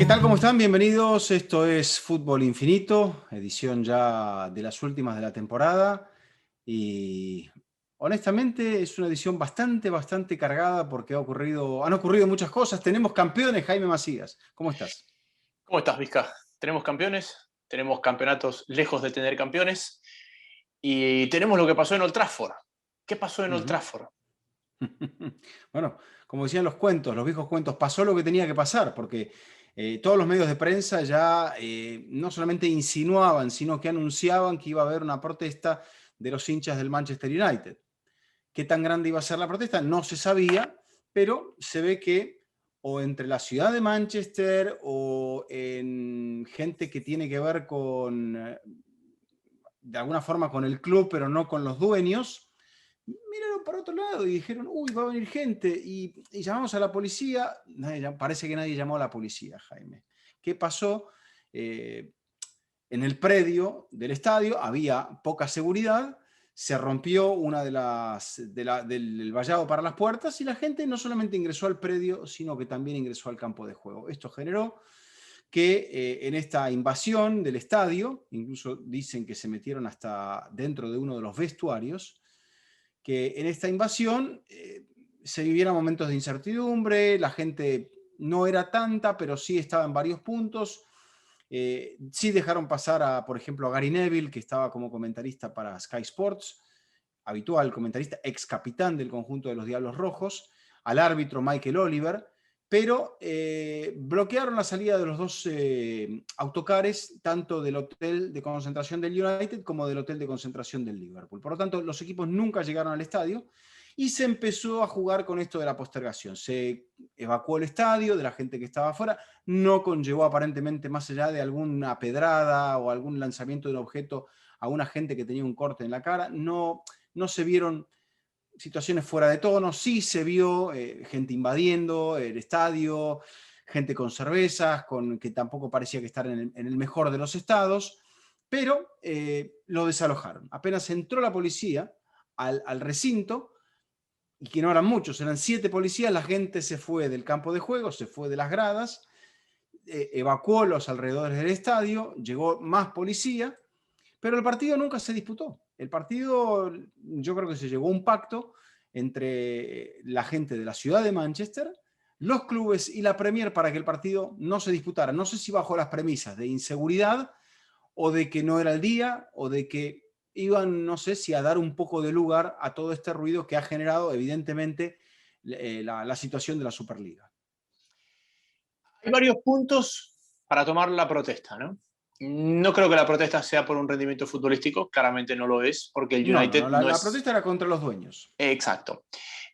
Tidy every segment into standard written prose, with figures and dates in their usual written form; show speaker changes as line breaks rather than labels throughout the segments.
¿Qué tal? ¿Cómo están? Bienvenidos. Esto es Fútbol Infinito, edición ya de las últimas de la temporada. Y honestamente es una edición bastante cargada porque han ocurrido muchas cosas. Tenemos campeones, Jaime Macías. ¿Cómo estás?
¿Cómo estás, Vizca? Tenemos campeones, tenemos campeonatos lejos de tener campeones y tenemos lo que pasó en Old Trafford. ¿Qué pasó en Old
Ujú.
Trafford?
Bueno, como decían los cuentos, los viejos cuentos, pasó lo que tenía que pasar, porque todos los medios de prensa ya no solamente insinuaban, sino que anunciaban que iba a haber una protesta de los hinchas del Manchester United. ¿Qué tan grande iba a ser la protesta? No se sabía, pero se ve que o entre la ciudad de Manchester o en gente que tiene que ver con, de alguna forma, con el club, pero no con los dueños, miraron para otro lado y dijeron, uy, va a venir gente, y llamamos a la policía. Parece que nadie llamó a la policía, Jaime. ¿Qué pasó? Eh, en el predio del estadio había poca seguridad, se rompió una del vallado para las puertas y la gente no solamente ingresó al predio, sino que también ingresó al campo de juego. Esto generó que en esta invasión del estadio, incluso dicen que se metieron hasta dentro de uno de los vestuarios, que en esta invasión se vivieran momentos de incertidumbre, la gente no era tanta, pero sí estaba en varios puntos. Sí dejaron pasar por ejemplo, a Gary Neville, que estaba como comentarista para Sky Sports, habitual comentarista, ex capitán del conjunto de los Diablos Rojos, al árbitro Michael Oliver, pero bloquearon la salida de los dos autocares, tanto del hotel de concentración del United como del hotel de concentración del Liverpool. Por lo tanto, los equipos nunca llegaron al estadio y se empezó a jugar con esto de la postergación. Se evacuó el estadio de la gente que estaba afuera, no conllevó aparentemente, más allá de alguna pedrada o algún lanzamiento de un objeto a una gente que tenía un corte en la cara, no se vieron situaciones fuera de tono, sí se vio gente invadiendo el estadio, gente con cervezas, que tampoco parecía que estar en el mejor de los estados, pero lo desalojaron. Apenas entró la policía al recinto, y que no eran muchos, eran 7 policías, la gente se fue del campo de juego, se fue de las gradas, evacuó los alrededores del estadio, llegó más policía, pero el partido nunca se disputó. El partido, yo creo que se llegó a un pacto entre la gente de la ciudad de Manchester, los clubes y la Premier para que el partido no se disputara. No sé si bajo las premisas de inseguridad o de que no era el día o de que iban, no sé si a dar un poco de lugar a todo este ruido que ha generado evidentemente la situación de la Superliga.
Hay varios puntos para tomar la protesta, ¿no? No creo que la protesta sea por un rendimiento futbolístico, claramente no lo es, porque el
No,
United no
la
es
protesta era contra los dueños.
exacto.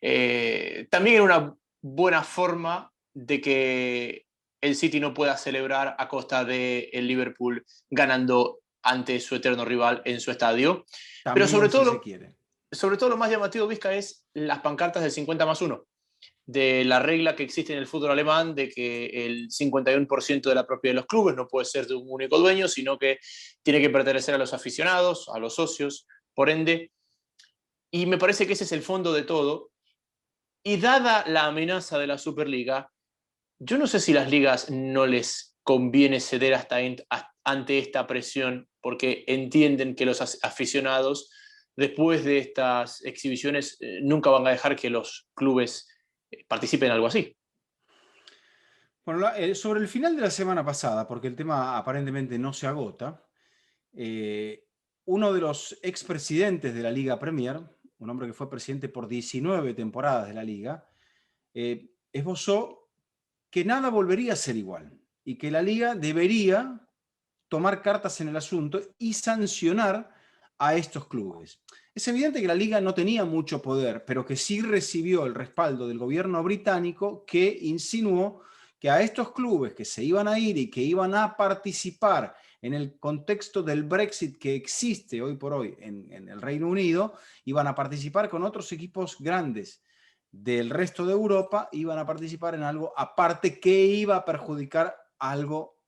También era una buena forma de que el City no pueda celebrar a costa del Liverpool ganando ante su eterno rival en su estadio. Pero
También si se quiere.
sobre todo lo más llamativo, Vizca, es las pancartas del 50+1, de la regla que existe en el fútbol alemán de que el 51% de la propiedad de los clubes no puede ser de un único dueño, sino que tiene que pertenecer a los aficionados, a los socios, por ende. Y me parece que ese es el fondo de todo. Y dada la amenaza de la Superliga, yo no sé si las ligas no les conviene ceder ante esta presión, porque entienden que los aficionados, después de estas exhibiciones, nunca van a dejar que los clubes participen en algo así.
Bueno, sobre el final de la semana pasada, porque el tema aparentemente no se agota, eh, uno de los expresidentes de la Liga Premier, un hombre que fue presidente por 19 temporadas de la Liga, esbozó que nada volvería a ser igual y que la Liga debería tomar cartas en el asunto y sancionar a estos clubes. Es evidente que la Liga no tenía mucho poder, pero que sí recibió el respaldo del gobierno británico, que insinuó que a estos clubes que se iban a ir y que iban a participar en el contexto del Brexit que existe hoy por hoy en el Reino Unido, iban a participar con otros equipos grandes del resto de Europa, iban a participar en algo aparte que iba a perjudicar algo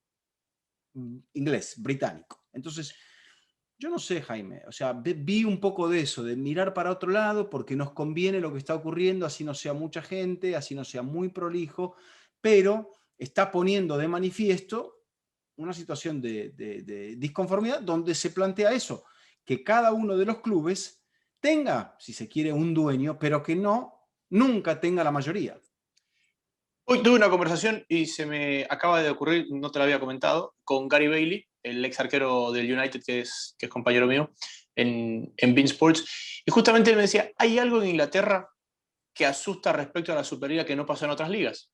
inglés, británico. Entonces, yo no sé, Jaime, o sea, vi un poco de eso, de mirar para otro lado porque nos conviene lo que está ocurriendo, así no sea mucha gente, así no sea muy prolijo, pero está poniendo de manifiesto una situación de disconformidad donde se plantea eso, que cada uno de los clubes tenga, si se quiere, un dueño, pero que nunca tenga la mayoría.
Hoy tuve una conversación y se me acaba de ocurrir, no te lo había comentado, con Gary Bailey, el ex arquero del United, que es compañero mío en Bein Sports. Y justamente él me decía, hay algo en Inglaterra que asusta respecto a la Superliga que no pasó en otras ligas.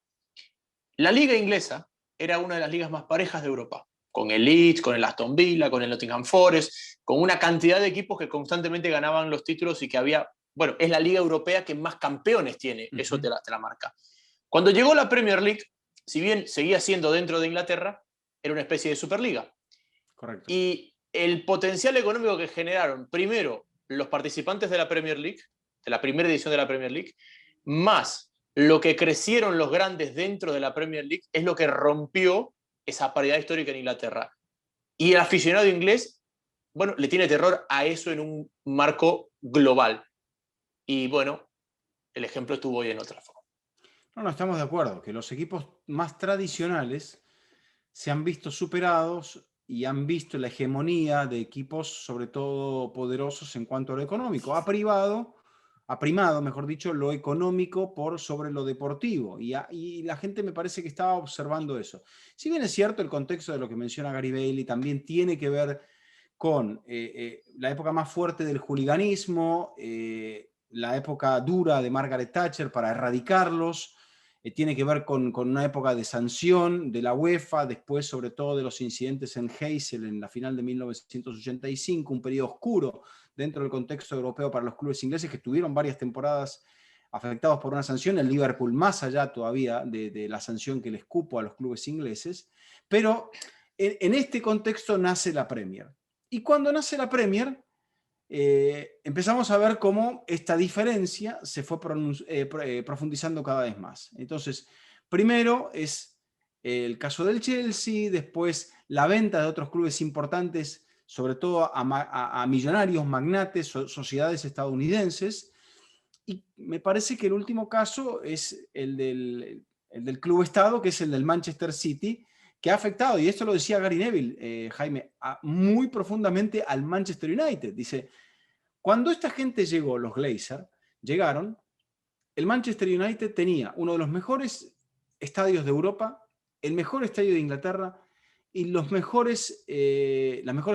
La liga inglesa era una de las ligas más parejas de Europa, con el Leeds, con el Aston Villa, con el Nottingham Forest, con una cantidad de equipos que constantemente ganaban los títulos y que había, bueno, es la liga europea que más campeones tiene, eso te la marca. Cuando llegó la Premier League, si bien seguía siendo dentro de Inglaterra, era una especie de Superliga.
Correcto.
Y el potencial económico que generaron, primero, los participantes de la Premier League, de la primera edición de la Premier League, más lo que crecieron los grandes dentro de la Premier League, es lo que rompió esa paridad histórica en Inglaterra. Y el aficionado inglés, bueno, le tiene terror a eso en un marco global. Y bueno, el ejemplo estuvo hoy en otra forma.
No, estamos de acuerdo, que los equipos más tradicionales se han visto superados y han visto la hegemonía de equipos, sobre todo poderosos en cuanto a lo económico. Ha primado, mejor dicho, lo económico por sobre lo deportivo. Y la gente me parece que estaba observando eso. Si bien es cierto, el contexto de lo que menciona Gary Bailey también tiene que ver con la época más fuerte del hooliganismo, la época dura de Margaret Thatcher para erradicarlos, tiene que ver con una época de sanción de la UEFA, después sobre todo de los incidentes en Heysel en la final de 1985, un periodo oscuro dentro del contexto europeo para los clubes ingleses que tuvieron varias temporadas afectados por una sanción, el Liverpool más allá todavía de la sanción que les cupo a los clubes ingleses, pero en este contexto nace la Premier. Y cuando nace la Premier, empezamos a ver cómo esta diferencia se fue profundizando cada vez más. Entonces, primero es el caso del Chelsea, después la venta de otros clubes importantes, sobre todo a millonarios, magnates, sociedades estadounidenses. Y me parece que el último caso es el del club Estado, que es el del Manchester City, que ha afectado, y esto lo decía Gary Neville, Jaime, muy profundamente al Manchester United. Dice, cuando esta gente llegó, los Glazer, llegaron, el Manchester United tenía uno de los mejores estadios de Europa, el mejor estadio de Inglaterra y las mejores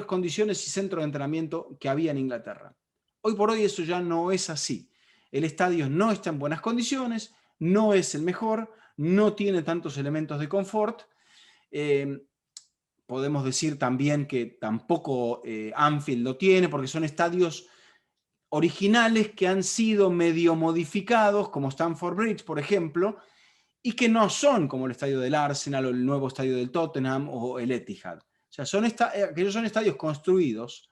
condiciones y centro de entrenamiento que había en Inglaterra. Hoy por hoy eso ya no es así. El estadio no está en buenas condiciones, no es el mejor, no tiene tantos elementos de confort. Podemos decir también que tampoco Anfield lo tiene, porque son estadios originales que han sido medio modificados, como Stamford Bridge, por ejemplo, y que no son como el estadio del Arsenal o el nuevo estadio del Tottenham o el Etihad. O sea, aquellos son estadios construidos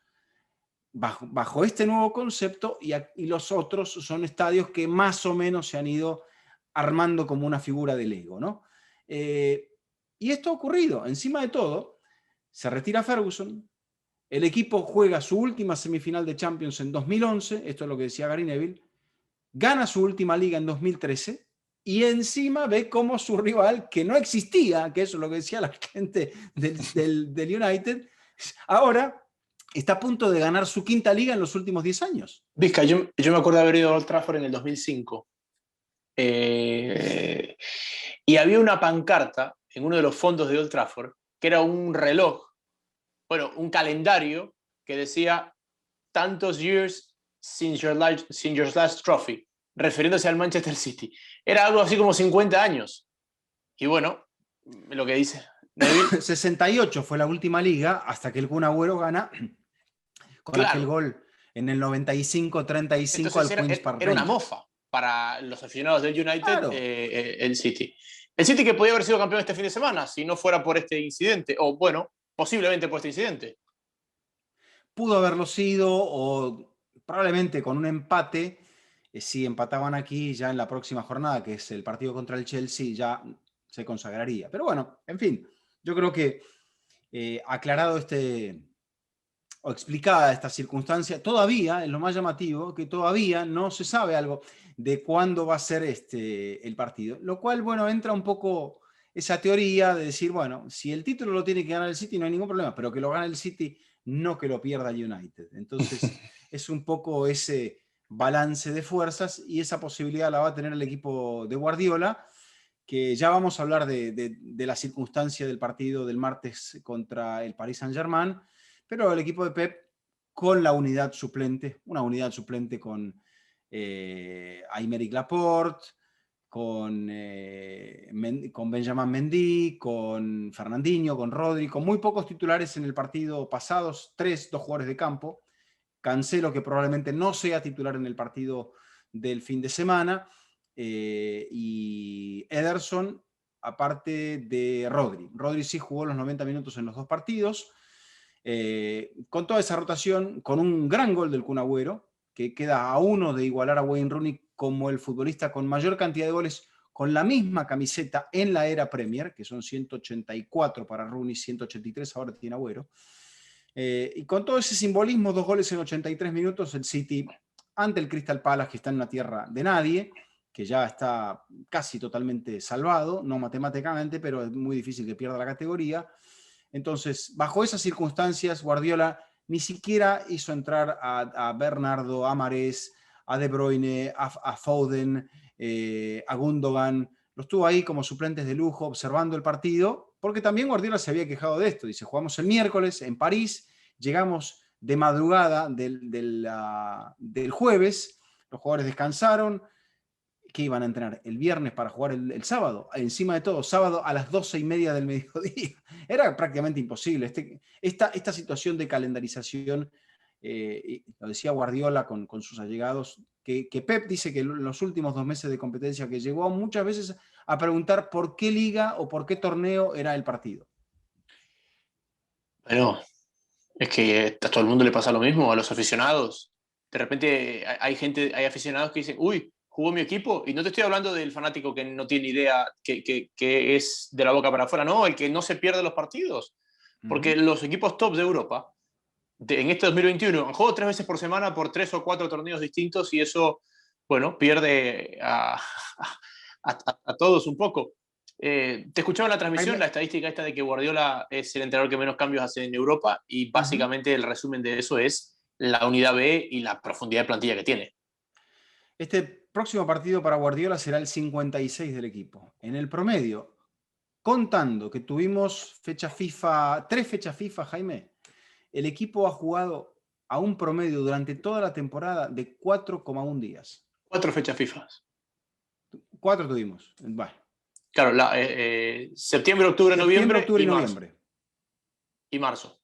bajo este nuevo concepto y los otros son estadios que más o menos se han ido armando como una figura de Lego, ¿no? Y esto ha ocurrido. Encima de todo, se retira Ferguson, el equipo juega su última semifinal de Champions en 2011, esto es lo que decía Gary Neville, gana su última liga en 2013 y encima ve cómo su rival, que no existía, que eso es lo que decía la gente del United, ahora está a punto de ganar su quinta liga en los últimos 10 años.
Vizca, yo me acuerdo de haber ido a Old Trafford en el 2005. Y había una pancarta en uno de los fondos de Old Trafford que era un reloj, bueno, un calendario que decía tantos years since your last trophy, refiriéndose al Manchester City. Era algo así como 50 años. Y bueno, lo que dice
Neville. 68 fue la última liga hasta que el Kun Agüero gana con aquel gol en el 95-35 al Queen's Park Rangers.
Era una mofa para los aficionados del United, claro. El City. El City que podía haber sido campeón este fin de semana si no fuera por este incidente, o bueno, posiblemente por este incidente.
Pudo haberlo sido, o probablemente con un empate, si empataban aquí ya en la próxima jornada, que es el partido contra el Chelsea, ya se consagraría. Pero bueno, en fin, yo creo que aclarado o explicada esta circunstancia, todavía, es lo más llamativo, que todavía no se sabe algo de cuándo va a ser el partido. Lo cual, bueno, entra un poco esa teoría de decir, bueno, si el título lo tiene que ganar el City no hay ningún problema, pero que lo gane el City, no que lo pierda el United. Entonces es un poco ese balance de fuerzas y esa posibilidad la va a tener el equipo de Guardiola, que ya vamos a hablar de la circunstancia del partido del martes contra el Paris Saint-Germain, pero el equipo de Pep con la unidad suplente, una unidad suplente con Aymeric Laporte, con Benjamin Mendy, con Fernandinho, con Rodri, con muy pocos titulares en el partido pasados, dos jugadores de campo, Cancelo, que probablemente no sea titular en el partido del fin de semana, y Ederson, aparte de Rodri. Rodri sí jugó los 90 minutos en los dos partidos, con toda esa rotación, con un gran gol del Kun Agüero, que queda a uno de igualar a Wayne Rooney como el futbolista con mayor cantidad de goles con la misma camiseta en la era Premier, que son 184 para Rooney, 183 ahora tiene Agüero. Y con todo ese simbolismo, 2 goles en 83 minutos, el City ante el Crystal Palace, que está en una tierra de nadie, que ya está casi totalmente salvado, no matemáticamente, pero es muy difícil que pierda la categoría. Entonces, bajo esas circunstancias, Guardiola ni siquiera hizo entrar a Bernardo, a Mahrez, a De Bruyne, a Foden, a Gundogan. Los tuvo ahí como suplentes de lujo observando el partido, porque también Guardiola se había quejado de esto. Dice, jugamos el miércoles en París, llegamos de madrugada del jueves, los jugadores descansaron, que iban a entrenar el viernes para jugar el sábado, encima de todo, sábado a las 12:30 del mediodía. Era prácticamente imposible. Esta situación de calendarización, lo decía Guardiola con sus allegados, que Pep dice que en los últimos 2 meses de competencia que llegó muchas veces a preguntar por qué liga o por qué torneo era el partido.
Bueno, es que a todo el mundo le pasa lo mismo, a los aficionados. De repente hay aficionados que dicen, uy, jugó mi equipo, y no te estoy hablando del fanático que no tiene idea, que es de la boca para afuera, no, el que no se pierde los partidos. Porque los equipos top de Europa, en este 2021, han jugado 3 veces por semana por 3 o 4 torneos distintos, y eso, bueno, pierde a todos un poco. Te escuchaba en la transmisión la estadística esta de que Guardiola es el entrenador que menos cambios hace en Europa, y básicamente el resumen de eso es la unidad B y la profundidad de plantilla que tiene.
Este próximo partido para Guardiola será el 56 del equipo. En el promedio, contando que tuvimos 3 fechas FIFA, Jaime, el equipo ha jugado a un promedio durante toda la temporada de 4,1 días.
4 fechas FIFA.
4 tuvimos. Bueno.
Claro, septiembre, octubre, noviembre,
octubre y noviembre.
Y marzo.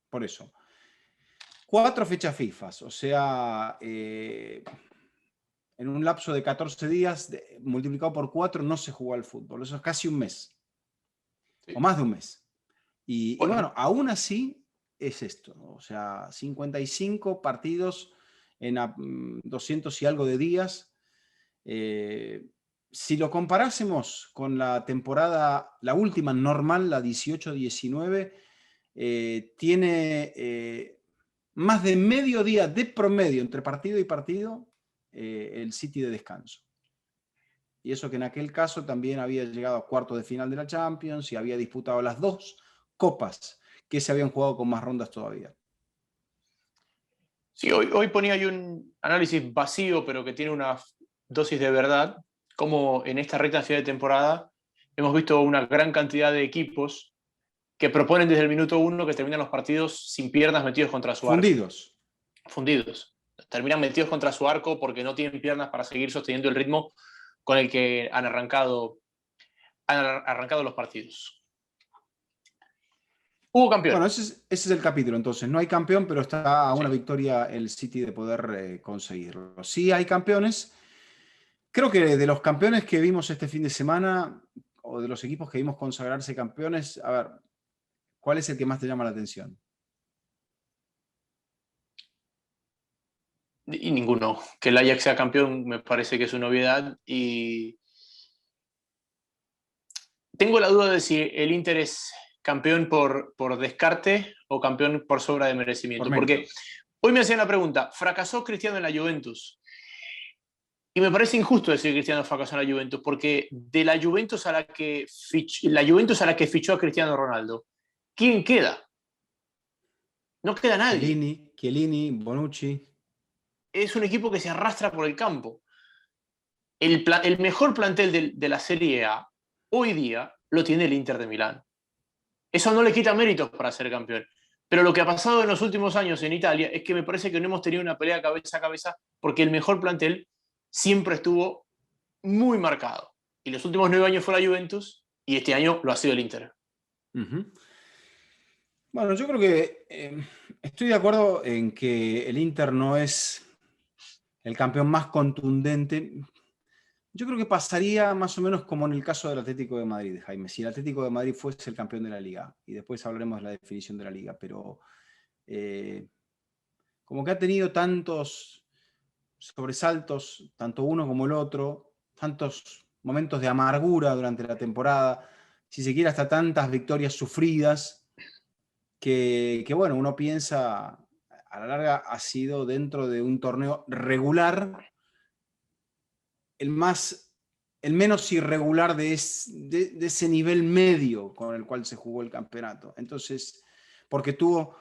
Por eso. 4 fechas FIFA, o sea, en un lapso de 14 días, multiplicado por 4, no se jugó al fútbol. Eso es casi un mes. Sí. O más de un mes. Y bueno, aún así es esto. O sea, 55 partidos en 200 y algo de días. Si lo comparásemos con la temporada, la última normal, la 18-19, tiene más de medio día de promedio entre partido y partido el City de descanso. Y eso que en aquel caso también había llegado a cuartos de final de la Champions y había disputado las 2 copas que se habían jugado con más rondas todavía.
Sí, hoy ponía ahí un análisis vacío, pero que tiene una dosis de verdad, como en esta recta final de temporada hemos visto una gran cantidad de equipos que proponen desde el minuto 1 que terminan los partidos sin piernas, metidos contra su arco. Fundidos. Terminan metidos contra su arco porque no tienen piernas para seguir sosteniendo el ritmo con el que han arrancado los partidos. Hubo campeón.
Bueno, ese es el capítulo, entonces. No hay campeón, pero está a una victoria el City de poder conseguirlo. Sí hay campeones. Creo que de los campeones que vimos este fin de semana, o de los equipos que vimos consagrarse campeones, a ver, ¿cuál es el que más te llama la atención?
Y ninguno. Que el Ajax sea campeón me parece que es una obviedad, y tengo la duda de si el Inter es campeón por descarte o campeón por sobra de merecimiento. Porque hoy me hacían la pregunta, ¿fracasó Cristiano en la Juventus? Y me parece injusto decir que Cristiano fracasó en la Juventus, porque de la Juventus la Juventus a la que fichó a Cristiano Ronaldo, ¿quién queda? No queda nadie.
Chiellini, Bonucci.
Es un equipo que se arrastra por el campo. El mejor plantel de la Serie A hoy día lo tiene el Inter de Milán. Eso no le quita méritos para ser campeón. Pero lo que ha pasado en los últimos años en Italia es que me parece que no hemos tenido una pelea cabeza a cabeza porque el mejor plantel siempre estuvo muy marcado. Y los últimos 9 años fue la Juventus y este año lo ha sido el Inter.
Uh-huh. Bueno, yo creo que estoy de acuerdo en que el Inter no es el campeón más contundente. Yo creo que pasaría más o menos como en el caso del Atlético de Madrid, Jaime. Si el Atlético de Madrid fuese el campeón de la Liga, y después hablaremos de la definición de la Liga, pero como que ha tenido tantos sobresaltos, tanto uno como el otro, tantos momentos de amargura durante la temporada, si se quiere hasta tantas victorias sufridas, que bueno, uno piensa, a la larga ha sido dentro de un torneo regular, el menos irregular de ese nivel medio con el cual se jugó el campeonato. Entonces, porque tuvo,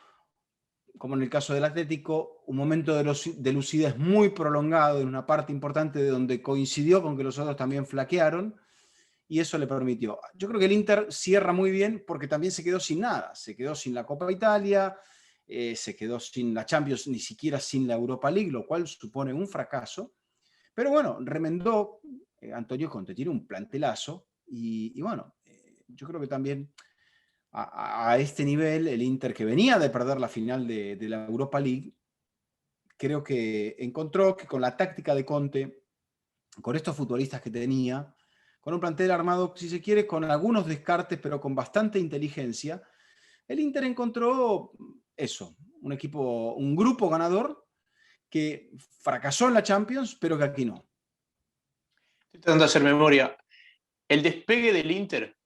como en el caso del Atlético, un momento de lucidez muy prolongado en una parte importante de donde coincidió con que los otros también flaquearon, y eso le permitió. Yo creo que el Inter cierra muy bien porque también se quedó sin nada. Se quedó sin la Copa Italia, se quedó sin la Champions, ni siquiera sin la Europa League, lo cual supone un fracaso. Pero bueno, remendó. Antonio Conte tiene un plantelazo y bueno, yo creo que también a este nivel el Inter, que venía de perder la final de la Europa League, creo que encontró que con la táctica de Conte, con estos futbolistas que tenía, con un plantel armado, si se quiere, con algunos descartes, pero con bastante inteligencia, el Inter encontró eso, un equipo, un grupo ganador que fracasó en la Champions, pero que aquí no.
Estoy tratando de hacer memoria. El despegue del Inter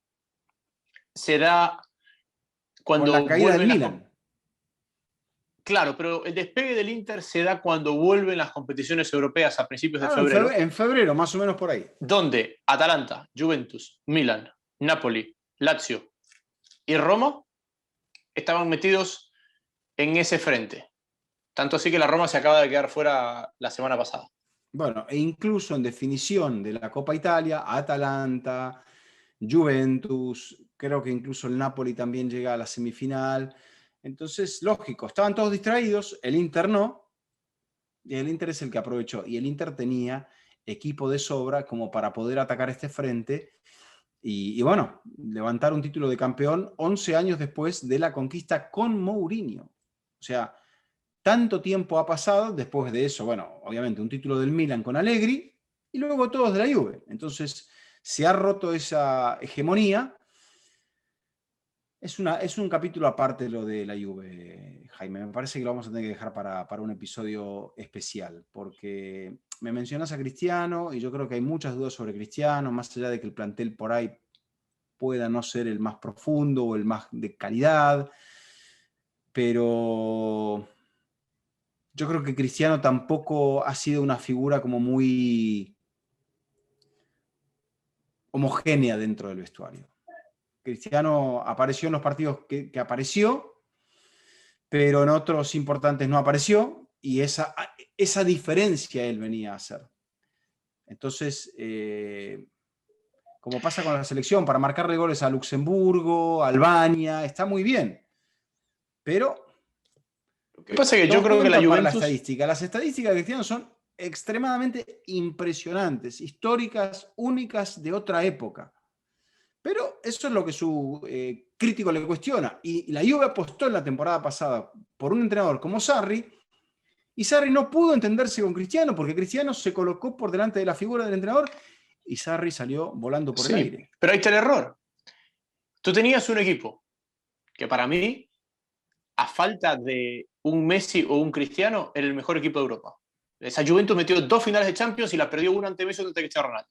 se da cuando
con la caída del Milan.
Claro, pero el despegue del Inter se da cuando vuelven las competiciones europeas a principios de febrero.
En febrero, más o menos por ahí.
Donde Atalanta, Juventus, Milan, Napoli, Lazio y Roma estaban metidos en ese frente. Tanto así que la Roma se acaba de quedar fuera la semana pasada.
Bueno, e incluso en definición de la Copa Italia, Atalanta, Juventus, creo que incluso el Napoli también llega a la semifinal. Entonces, lógico, estaban todos distraídos, el Inter no, y el Inter es el que aprovechó. Y el Inter tenía equipo de sobra como para poder atacar este frente y bueno, levantar un título de campeón 11 años después de la conquista con Mourinho. O sea, tanto tiempo ha pasado, después de eso, bueno, obviamente un título del Milan con Allegri y luego todos de la Juve. Entonces se ha roto esa hegemonía. Es un capítulo aparte lo de la Juve, Jaime. Me parece que lo vamos a tener que dejar para un episodio especial, porque me mencionas a Cristiano y yo creo que hay muchas dudas sobre Cristiano, más allá de que el plantel por ahí pueda no ser el más profundo o el más de calidad, pero yo creo que Cristiano tampoco ha sido una figura como muy homogénea dentro del vestuario. Cristiano apareció en los partidos que apareció, pero en otros importantes no apareció, y esa diferencia él venía a hacer. Entonces, como pasa con la selección, para marcarle goles a Luxemburgo, a Albania, está muy bien, pero
Lo que pasa es que yo creo que la
para la
Juventus...
estadística. Las estadísticas de Cristiano son extremadamente impresionantes, históricas, únicas de otra época. Pero eso es lo que su crítico le cuestiona. Y la Juve apostó en la temporada pasada por un entrenador como Sarri, y Sarri no pudo entenderse con Cristiano porque Cristiano se colocó por delante de la figura del entrenador y Sarri salió volando por el aire.
Pero ahí está el error. Tú tenías un equipo que para mí, a falta de un Messi o un Cristiano, era el mejor equipo de Europa. Esa Juventus metió 2 finales de Champions y la perdió una ante Messi y otra ante Cristiano Ronaldo.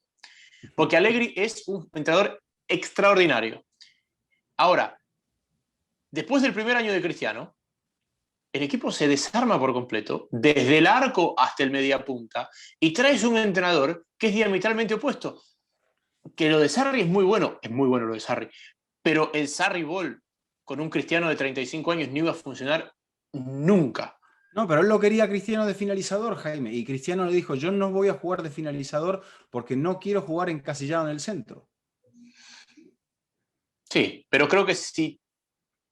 Porque Allegri es un entrenador extraordinario. Ahora, después del primer año de Cristiano, el equipo se desarma por completo, desde el arco hasta el mediapunta, y traes un entrenador que es diametralmente opuesto. Que lo de Sarri es muy bueno lo de Sarri, pero el Sarri Ball con un Cristiano de 35 años no iba a funcionar nunca.
No, pero él lo quería a Cristiano de finalizador, Jaime, y Cristiano le dijo, yo no voy a jugar de finalizador porque no quiero jugar encasillado en el centro.
Sí, pero creo que si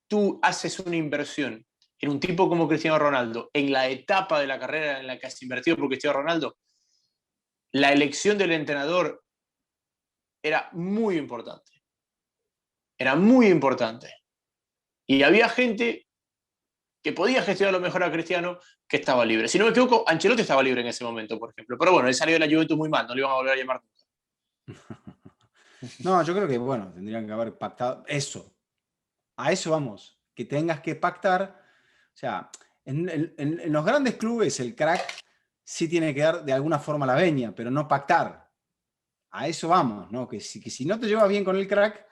tú haces una inversión en un tipo como Cristiano Ronaldo, en la etapa de la carrera en la que has invertido por Cristiano Ronaldo, la elección del entrenador era muy importante. Era muy importante. Y había gente que podía gestionarlo mejor a Cristiano, que estaba libre. Si no me equivoco, Ancelotti estaba libre en ese momento, por ejemplo. Pero bueno, él salió de la Juventus muy mal, no le iban a volver a llamar nunca.
No, yo creo que, bueno, tendrían que haber pactado eso. A eso vamos, que tengas que pactar. O sea, en los grandes clubes el crack sí tiene que dar de alguna forma la veña, pero no pactar. A eso vamos, ¿no? Que si no te llevas bien con el crack,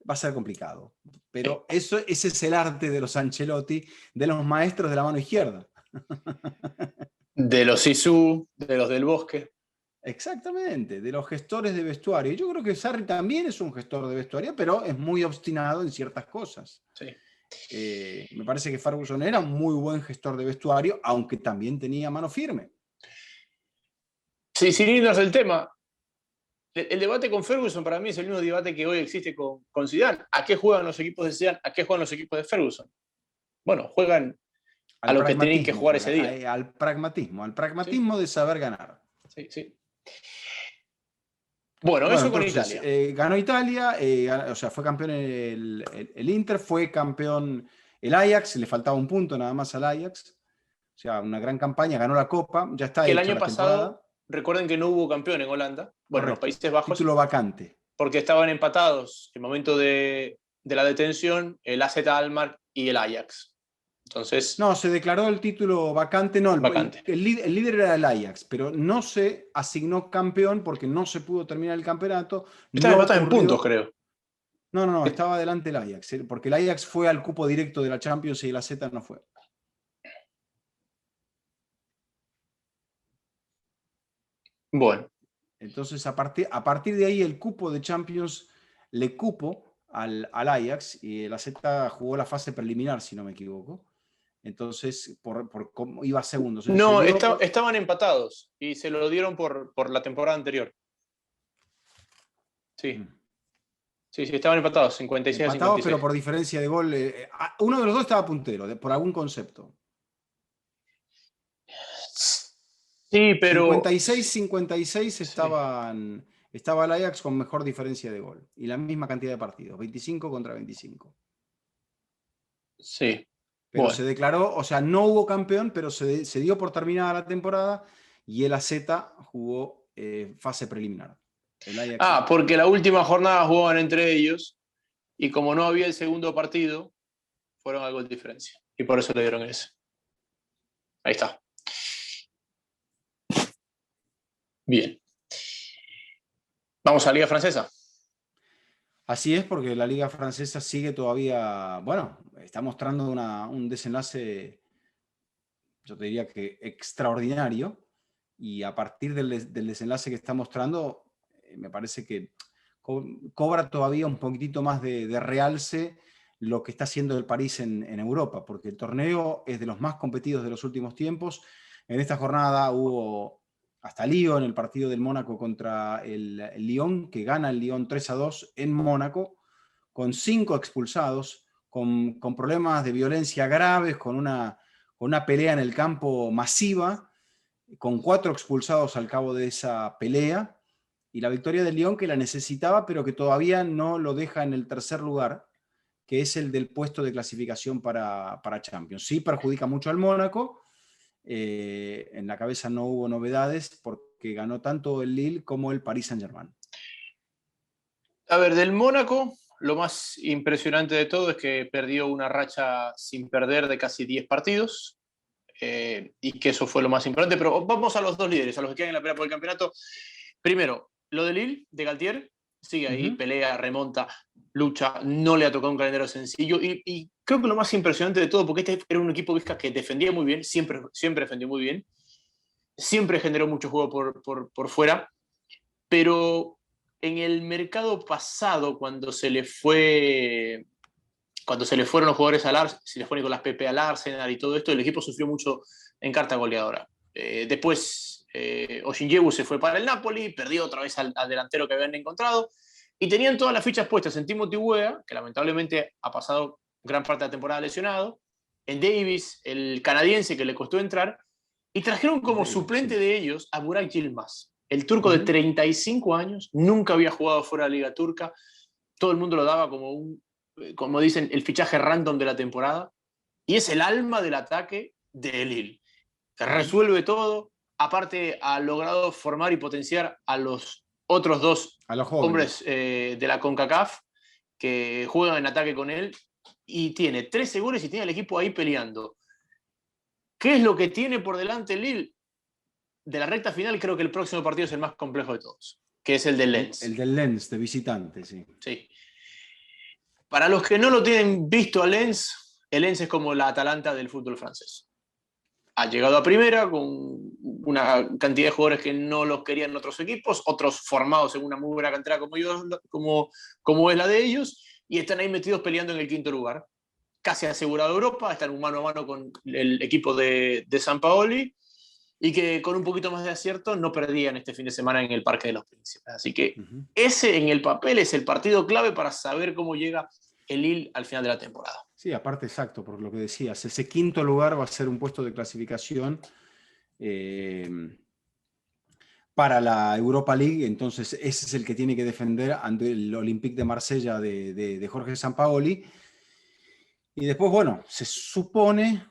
va a ser complicado. Pero ese es el arte de los Ancelotti, de los maestros de la mano izquierda.
De los Sisu, de los del Bosque.
Exactamente, de los gestores de vestuario. Yo creo que Sarri también es un gestor de vestuario, pero es muy obstinado en ciertas cosas.
Sí.
Me parece que Ferguson era un muy buen gestor de vestuario, aunque también tenía mano firme.
Sí, sin irnos del tema, el debate con Ferguson para mí es el mismo debate que hoy existe con Zidane. ¿A qué juegan los equipos de Zidane? ¿A qué juegan los equipos de Ferguson? Bueno, juegan a lo que tienen que jugar ese día.
Al pragmatismo, ¿sí? De saber ganar.
Sí, sí. Bueno, eso entonces, con Italia.
Ganó Italia, o sea, fue campeón el Inter, fue campeón el Ajax, le faltaba un punto nada más al Ajax. O sea, una gran campaña, ganó la Copa, ya está
que
hecha
el año
la
pasado,
temporada.
Recuerden que no hubo campeón en Holanda, bueno, en los Países Bajos.
Título vacante.
Porque estaban empatados en el momento de la detención el AZ Alkmaar y el Ajax. Entonces,
no, se declaró el título vacante, no,
vacante.
El líder era el Ajax, pero no se asignó campeón porque no se pudo terminar el campeonato.
Estaban empatados en puntos, creo.
No, estaba delante el Ajax, porque el Ajax fue al cupo directo de la Champions y el AZ no fue.
Bueno.
Entonces, a partir de ahí, el cupo de Champions le cupo al Ajax y el AZ jugó la fase preliminar, si no me equivoco. Entonces, por cómo iba segundo.
No, estaban empatados y se lo dieron por la temporada anterior. Sí. Sí, estaban empatados, 56 a 56.
Pero por diferencia de gol. Uno de los dos estaba puntero, por algún concepto.
Sí, pero...
56-56 estaba el Ajax con mejor diferencia de gol. Y la misma cantidad de partidos, 25 contra 25.
Sí.
Pero se declaró, o sea, no hubo campeón, pero se dio por terminada la temporada y el AZ jugó fase preliminar.
Porque la última jornada jugaban entre ellos y como no había el segundo partido, fueron a gol de diferencia. Y por eso le dieron ese. Ahí está. Bien. Vamos a la Liga Francesa.
Así es, porque la Liga Francesa sigue todavía, bueno, está mostrando un desenlace, yo te diría que extraordinario, y a partir del desenlace que está mostrando, me parece que cobra todavía un poquitito más de realce lo que está haciendo el París en Europa, porque el torneo es de los más competidos de los últimos tiempos. En esta jornada hubo hasta lío en el partido del Mónaco contra el Lyon, que gana el Lyon 3-2 en Mónaco, con 5 expulsados, con problemas de violencia graves, con una pelea en el campo masiva, con 4 expulsados al cabo de esa pelea, y la victoria del Lyon que la necesitaba, pero que todavía no lo deja en el tercer lugar, que es el del puesto de clasificación para Champions. Sí perjudica mucho al Mónaco. En la cabeza no hubo novedades porque ganó tanto el Lille como el Paris Saint-Germain.
A ver, del Mónaco, lo más impresionante de todo es que perdió una racha sin perder de casi 10 partidos. Y que eso fue lo más importante. Pero vamos a los dos líderes, a los que quedan en la pelea por el campeonato. Primero, lo de Lille, de Galtier, sigue ahí, pelea, remonta. lucha, no le ha tocado un calendario sencillo y creo que lo más impresionante de todo, porque este era un equipo Vizca que defendía muy bien, siempre defendió muy bien, siempre generó mucho juego por fuera, pero en el mercado pasado, cuando se le fueron los jugadores al Arsenal, se le fue Nicolás Pepe al Arsenal y todo esto, el equipo sufrió mucho en carta goleadora. Después, Oshinjebu se fue para el Napoli, perdió otra vez al delantero que habían encontrado, y tenían todas las fichas puestas en Timothy Weah, que lamentablemente ha pasado gran parte de la temporada lesionado, en Davis, el canadiense que le costó entrar, y trajeron como suplente de ellos a Burak Yilmaz, el turco de 35 años, nunca había jugado fuera de la liga turca, todo el mundo lo daba como dicen, el fichaje random de la temporada, y es el alma del ataque de Lille, que resuelve todo, aparte ha logrado formar y potenciar a los otros dos hombres de la CONCACAF que juegan en ataque con él, y tiene 13 goles y tiene al equipo ahí peleando. ¿Qué es lo que tiene por delante Lille? De la recta final, creo que el próximo partido es el más complejo de todos, que es el del Lens.
El del Lens, de visitante, sí.
Sí. Para los que no lo tienen visto a Lens, el Lens es como la Atalanta del fútbol francés. Ha llegado a primera con una cantidad de jugadores que no los querían en otros equipos, otros formados en una muy buena cantera como es la de ellos, y están ahí metidos peleando en el quinto lugar. Casi asegurado Europa, están un mano a mano con el equipo de Sampaoli, y que con un poquito más de acierto no perdían este fin de semana en el Parque de los Príncipes. Así que ese en el papel es el partido clave para saber cómo llega el Lille al final de la temporada.
Sí, aparte exacto, por lo que decías, ese quinto lugar va a ser un puesto de clasificación para la Europa League, entonces ese es el que tiene que defender ante el Olympique de Marsella de Jorge Sampaoli. Y después, bueno, se supone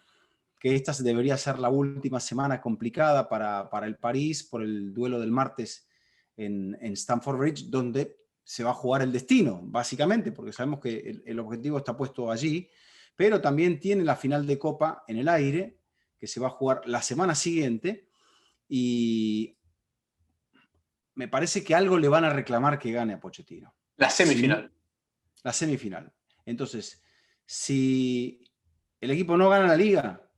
que esta debería ser la última semana complicada para el París por el duelo del martes en Stamford Bridge, donde se va a jugar el destino, básicamente, porque sabemos que el objetivo está puesto allí, pero también tiene la final de Copa en el aire, que se va a jugar la semana siguiente, y me parece que algo le van a reclamar que gane a Pochettino.
La semifinal.
Sí, la semifinal. Entonces, si el equipo no gana la Liga,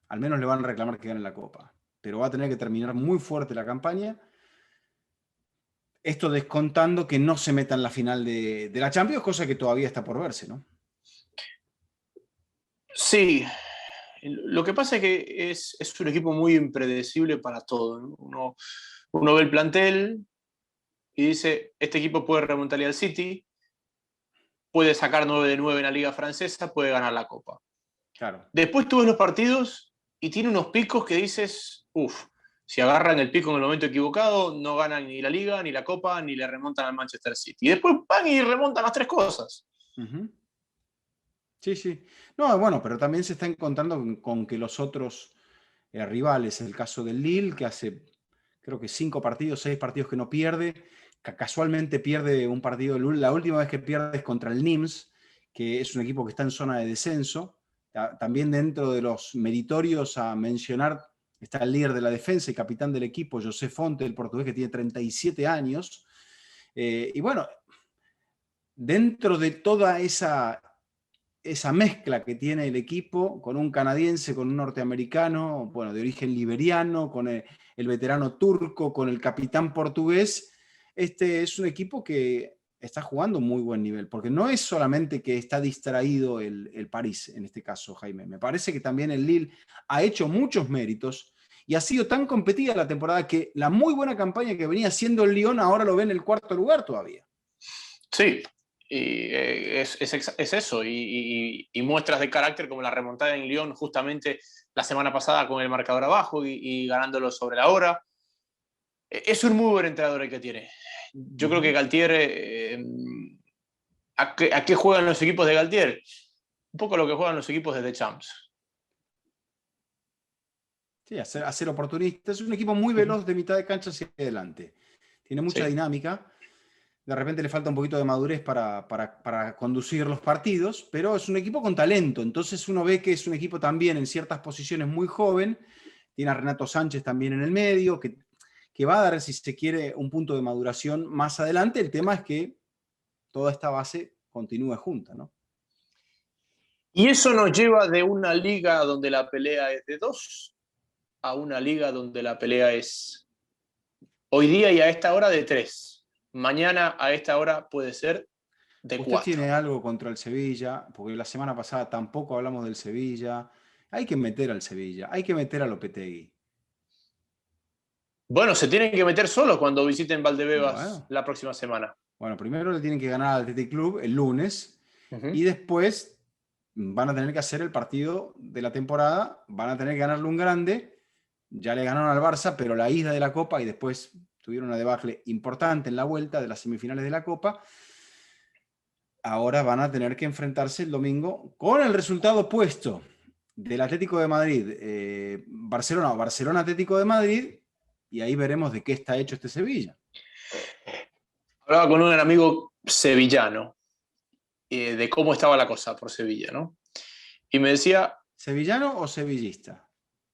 al menos le van a reclamar que gane la Copa. Pero va a tener que terminar muy fuerte la campaña. Esto descontando que no se meta en la final de la Champions, cosa que todavía está por verse, ¿no?
Sí. Lo que pasa es que es un equipo muy impredecible para todo, ¿no? Uno ve el plantel y dice, este equipo puede remontarle al City, puede sacar 9 de 9 en la Liga Francesa, puede ganar la Copa.
Claro.
Después tú ves los partidos y tiene unos picos que dices, si agarran el pico en el momento equivocado, no ganan ni la Liga, ni la Copa, ni le remontan al Manchester City. Y después van y remontan las tres cosas.
Sí, sí. No, bueno, pero también se está encontrando con que los otros rivales, el caso del Lille, que hace creo que 5 partidos, 6 partidos que no pierde, casualmente pierde un partido, la última vez que pierde es contra el Nimes, que es un equipo que está en zona de descenso. También dentro de los meritorios a mencionar está el líder de la defensa y capitán del equipo, José Fonte, el portugués, que tiene 37 años. Y bueno, dentro de toda esa mezcla que tiene el equipo, con un canadiense, con un norteamericano, bueno, de origen liberiano, con el veterano turco, con el capitán portugués, este es un equipo que está jugando muy buen nivel, porque no es solamente que está distraído el París, en este caso, Jaime. Me parece que también el Lille ha hecho muchos méritos y ha sido tan competida la temporada que la muy buena campaña que venía haciendo el Lyon ahora lo ve en el cuarto lugar todavía.
Sí, y es eso, y muestras de carácter como la remontada en Lyon justamente la semana pasada con el marcador abajo y ganándolo sobre la hora. Es un muy buen entrenador el que tiene. Yo creo que Galtier, ¿a qué juegan los equipos de Galtier? Un poco lo que juegan los equipos de The Champs.
Sí, a ser oportunista. Es un equipo muy veloz de mitad de cancha hacia adelante. Tiene mucha dinámica. De repente le falta un poquito de madurez para conducir los partidos, pero es un equipo con talento. Entonces uno ve que es un equipo también en ciertas posiciones muy joven. Tiene a Renato Sánchez también en el medio, que va a dar, si se quiere, un punto de maduración más adelante. El tema es que toda esta base continúe junta, ¿no?
Y eso nos lleva de una liga donde la pelea es de 2 a una liga donde la pelea es hoy día y a esta hora de 3. Mañana a esta hora puede ser de
¿Usted
4.
tiene algo contra el Sevilla? Porque la semana pasada tampoco hablamos del Sevilla. Hay que meter al Sevilla, hay que meter a Lopetegui.
Bueno, se tienen que meter solos cuando visiten Valdebebas
Bueno,
la próxima semana.
bueno, primero le tienen que ganar al Athletic Club el lunes
Uh-huh.
y después van a tener que hacer el partido de la temporada, van a tener que ganarle un grande. Ya le ganaron al Barça, pero la ida de la Copa y después tuvieron una debacle importante en la vuelta de las semifinales de la Copa. Ahora van a tener que enfrentarse el domingo con el resultado opuesto del Atlético de Madrid, Barcelona o Barcelona Atlético de Madrid, y ahí veremos de qué está hecho este Sevilla.
Hablaba con un amigo sevillano de cómo estaba la cosa por Sevilla, ¿no? Y me decía,
¿Sevillano o sevillista?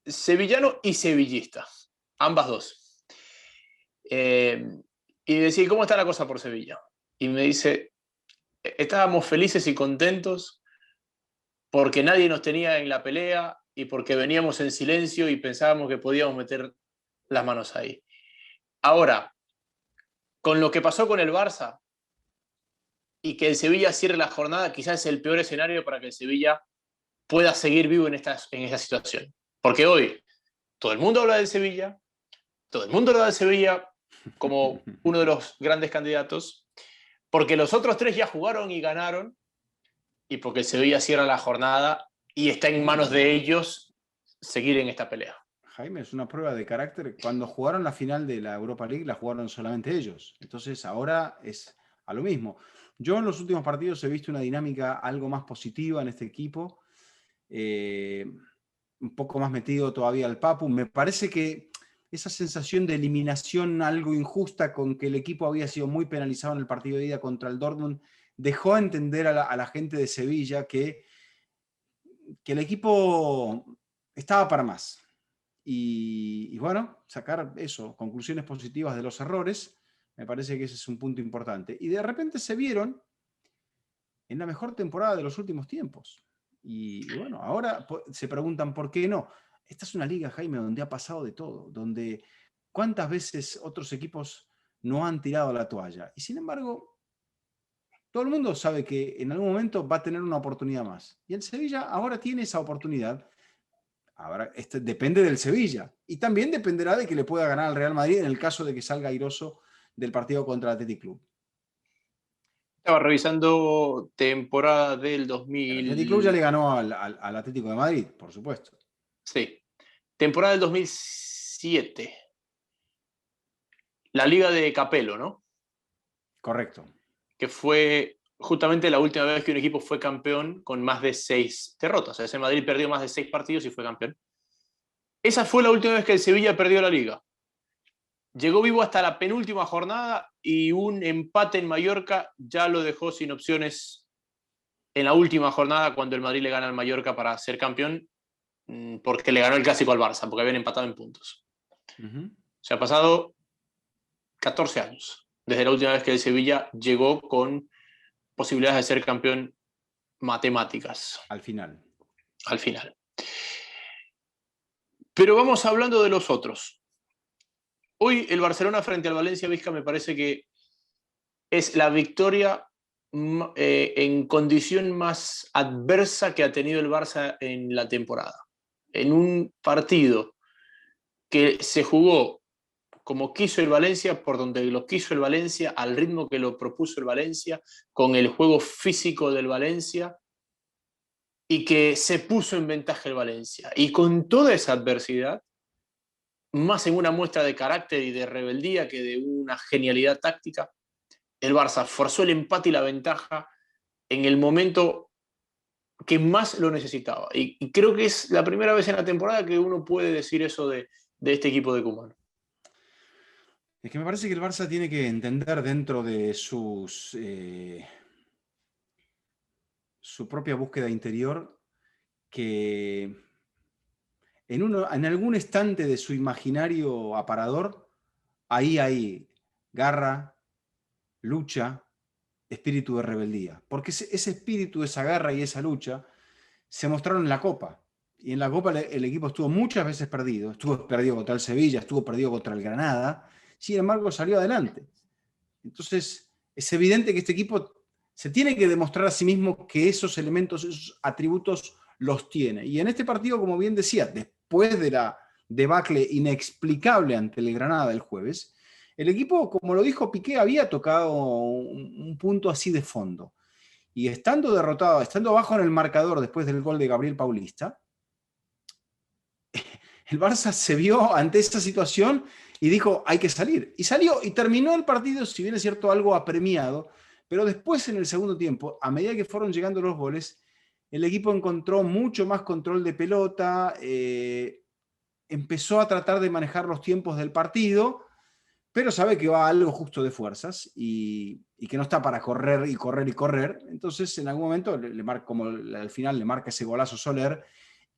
sevillano y sevillista, ambas dos. Y decía, ¿cómo está la cosa por Sevilla? Y me dice, estábamos felices y contentos porque nadie nos tenía en la pelea y porque veníamos en silencio y pensábamos que podíamos meter las manos ahí. Ahora, con lo que pasó con el Barça y que el Sevilla cierre la jornada, quizás es el peor escenario para que el Sevilla pueda seguir vivo en esta situación. Porque hoy todo el mundo habla del Sevilla, todo el mundo habla del Sevilla como uno de los grandes candidatos, porque los otros 3 ya jugaron y ganaron, y porque el Sevilla cierra la jornada y está en manos de ellos seguir en esta pelea.
Jaime, es una prueba de carácter. Cuando jugaron la final de la Europa League, la jugaron solamente ellos. Entonces ahora es a lo mismo. Yo en los últimos partidos he visto una dinámica algo más positiva en este equipo. Un poco más metido todavía al Papu. Me parece que esa sensación de eliminación algo injusta con que el equipo había sido muy penalizado en el partido de ida contra el Dortmund dejó a entender a la gente de Sevilla que el equipo estaba para más. Y bueno, sacar eso, conclusiones positivas de los errores, me parece que ese es un punto importante. Y de repente se vieron en la mejor temporada de los últimos tiempos. Y bueno, ahora se preguntan por qué no. Esta es una liga, Jaime, donde ha pasado de todo, donde cuántas veces otros equipos no han tirado la toalla. Y sin embargo, todo el mundo sabe que en algún momento va a tener una oportunidad más. Y el Sevilla ahora tiene esa oportunidad. Ahora, depende del Sevilla. Y también dependerá de que le pueda ganar al Real Madrid en el caso de que salga airoso del partido contra el Athletic Club.
Estaba revisando temporada del
El Athletic Club ya le
2000.
ganó al Atlético de Madrid, por supuesto.
Sí, temporada del 2007. La Liga de Capello, ¿no?
Correcto.
Que fue justamente la última vez que un equipo fue campeón con más de 6 derrotas. Ese Madrid perdió más de 6 partidos y fue campeón. Esa fue la última vez que el Sevilla perdió la Liga. Llegó vivo hasta la penúltima jornada y un empate en Mallorca ya lo dejó sin opciones en la última jornada cuando el Madrid le gana al Mallorca para ser campeón, porque le ganó el clásico al Barça, porque habían empatado en puntos. Se ha pasado 14 años desde la última vez que el Sevilla llegó con posibilidades de ser campeón matemáticas.
Al final.
Al final. Pero vamos hablando de los otros. Hoy el Barcelona frente al Valencia Vizca me parece que es la victoria en condición más adversa que ha tenido el Barça en la temporada. En un partido que se jugó como quiso el Valencia, por donde lo quiso el Valencia, al ritmo que lo propuso el Valencia, con el juego físico del Valencia, y que se puso en ventaja el Valencia. Y con toda esa adversidad, más en una muestra de carácter y de rebeldía que de una genialidad táctica, el Barça forzó el empate y la ventaja en el momento que más lo necesitaba. Y creo que es la primera vez en la temporada que uno puede decir eso de este equipo de Koeman.
Es que me parece que el Barça tiene que entender dentro de su propia búsqueda interior que en algún estante de su imaginario aparador, ahí hay garra, lucha, espíritu de rebeldía, porque ese espíritu, esa garra y esa lucha se mostraron en la Copa. Y en la Copa el equipo estuvo muchas veces perdido. Estuvo perdido contra el Sevilla, estuvo perdido contra el Granada. Sin embargo, salió adelante. Entonces, es evidente que este equipo se tiene que demostrar a sí mismo que esos elementos, esos atributos los tiene. Y en este partido, como bien decía, después de la debacle inexplicable ante el Granada del jueves, el equipo, como lo dijo Piqué, había tocado un punto así de fondo. Y estando derrotado, estando abajo en el marcador después del gol de Gabriel Paulista, el Barça se vio ante esta situación y dijo, hay que salir. Y salió y terminó el partido, si bien es cierto, algo apremiado, pero después en el segundo tiempo, a medida que fueron llegando los goles, el equipo encontró mucho más control de pelota, empezó a tratar de manejar los tiempos del partido, pero sabe que va algo justo de fuerzas y que no está para correr y correr y correr. Entonces, en algún momento, como al final le marca ese golazo Soler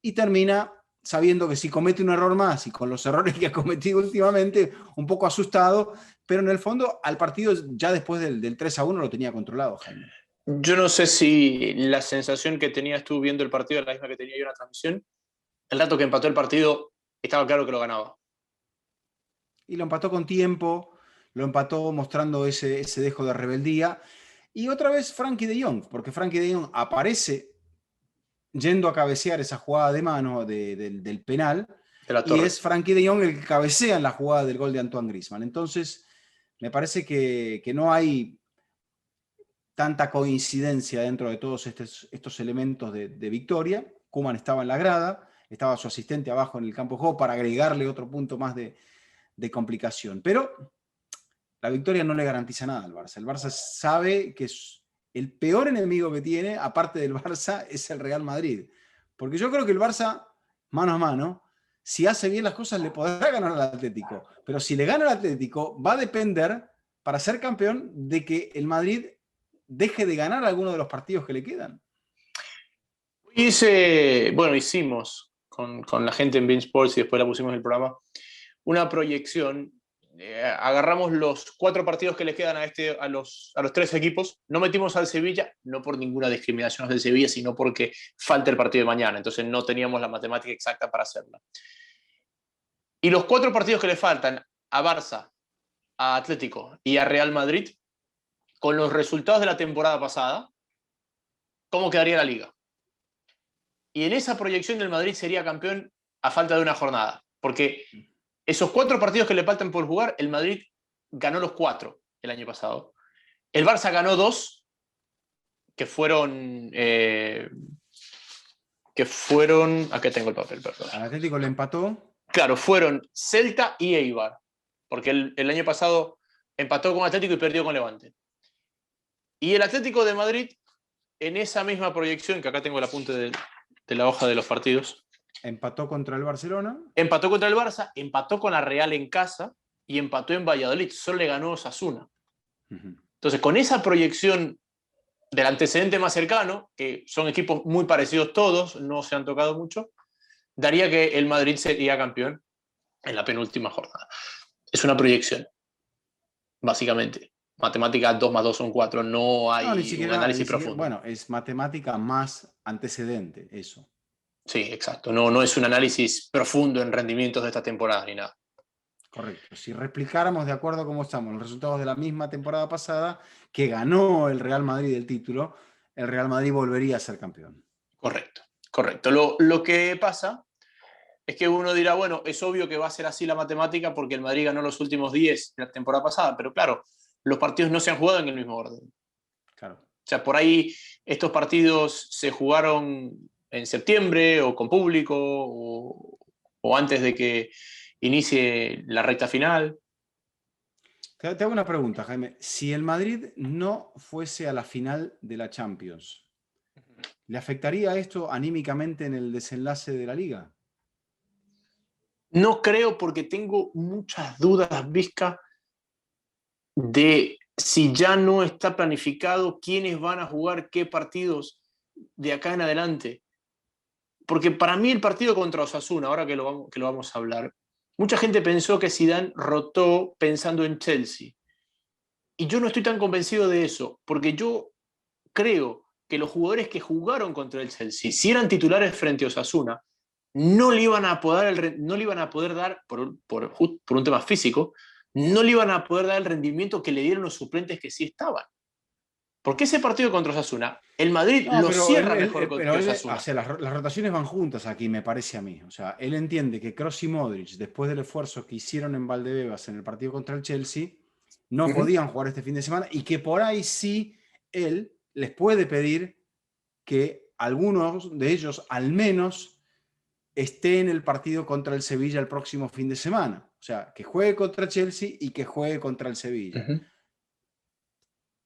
y termina sabiendo que si comete un error más y con los errores que ha cometido últimamente, un poco asustado, pero en el fondo al partido ya después del 3-1 lo tenía controlado, Jaime.
Yo no sé si la sensación que tenías tú viendo el partido era la misma que tenía yo en la transmisión. El rato que empató el partido, estaba claro que lo ganaba.
Y lo empató con tiempo, lo empató mostrando ese dejo de rebeldía. Y otra vez Frankie de Jong, porque Frankie de Jong aparece yendo a cabecear esa jugada de mano del penal,
De la
y
Torre.
es Frankie de Jong el que cabecea en la jugada del gol de Antoine Griezmann. Entonces, me parece que no hay tanta coincidencia dentro de todos estos elementos de victoria. Koeman estaba en la grada, estaba su asistente abajo en el campo de juego para agregarle otro punto más de complicación. Pero la victoria no le garantiza nada al Barça. El Barça sabe que el peor enemigo que tiene, aparte del Barça, es el Real Madrid. Porque yo creo que el Barça, mano a mano, si hace bien las cosas, le podrá ganar al Atlético. Pero si le gana al Atlético, va a depender, para ser campeón, de que el Madrid deje de ganar alguno de los partidos que le quedan.
Hicimos con la gente en Bein Sports y después la pusimos en el programa, una proyección. Agarramos los 4 partidos que les quedan a los 3 equipos. No metimos al Sevilla, no por ninguna discriminación del Sevilla, sino porque falta el partido de mañana. Entonces no teníamos la matemática exacta para hacerla. Y los 4 partidos que le faltan a Barça, a Atlético y a Real Madrid, con los resultados de la temporada pasada, ¿cómo quedaría la liga? Y en esa proyección del Madrid sería campeón a falta de una jornada. Porque esos 4 partidos que le faltan por jugar, el Madrid ganó los 4 el año pasado. El Barça ganó 2, que fueron... Aquí tengo el papel, perdón.
Al Atlético le empató.
Claro, fueron Celta y Eibar. Porque el año pasado empató con Atlético y perdió con Levante. Y el Atlético de Madrid, en esa misma proyección, que acá tengo el apunte de la hoja de los partidos,
Empató contra el Barcelona.
empató contra el Barça, empató con la Real en casa y empató en Valladolid. Solo le ganó Osasuna. Entonces, con esa proyección del antecedente más cercano, que son equipos muy parecidos todos, no se han tocado mucho, daría que el Madrid sería campeón en la penúltima jornada. Es una proyección, básicamente. Matemática 2 más 2 son 4, no hay
ni siquiera,
un análisis profundo.
Bueno, es matemática más antecedente, eso.
Sí, exacto. No es un análisis profundo en rendimientos de esta temporada ni nada.
Correcto. Si replicáramos de acuerdo a cómo estamos los resultados de la misma temporada pasada, que ganó el Real Madrid el título, el Real Madrid volvería a ser campeón.
Correcto. Lo que pasa es que uno dirá, bueno, es obvio que va a ser así la matemática porque el Madrid ganó los últimos 10 de la temporada pasada, pero claro, los partidos no se han jugado en el mismo orden.
Claro.
O sea, por ahí estos partidos se jugaron en septiembre o con público o antes de que inicie la recta final.
Te hago una pregunta, Jaime. Si el Madrid no fuese a la final de la Champions, ¿le afectaría esto anímicamente en el desenlace de la liga?
No creo, porque tengo muchas dudas, Vizca, de si ya no está planificado quiénes van a jugar qué partidos de acá en adelante. Porque para mí el partido contra Osasuna, ahora que lo vamos a hablar, mucha gente pensó que Zidane rotó pensando en Chelsea. Y yo no estoy tan convencido de eso, porque yo creo que los jugadores que jugaron contra el Chelsea, si eran titulares frente a Osasuna, no le iban a poder dar, por un tema físico, no le iban a poder dar el rendimiento que le dieron los suplentes que sí estaban. Porque ese partido contra Osasuna, el Madrid
No,
lo
pero
cierra mejor
pero
que
o
Osasuna.
sea, las rotaciones van juntas aquí, me parece a mí. O sea, él entiende que Kroos y Modric, después del esfuerzo que hicieron en Valdebebas en el partido contra el Chelsea, no
Ujú.
podían jugar este fin de semana y que por ahí sí él les puede pedir que algunos de ellos al menos esté en el partido contra el Sevilla el próximo fin de semana. O sea, que juegue contra Chelsea y que juegue contra el Sevilla.
Ujú.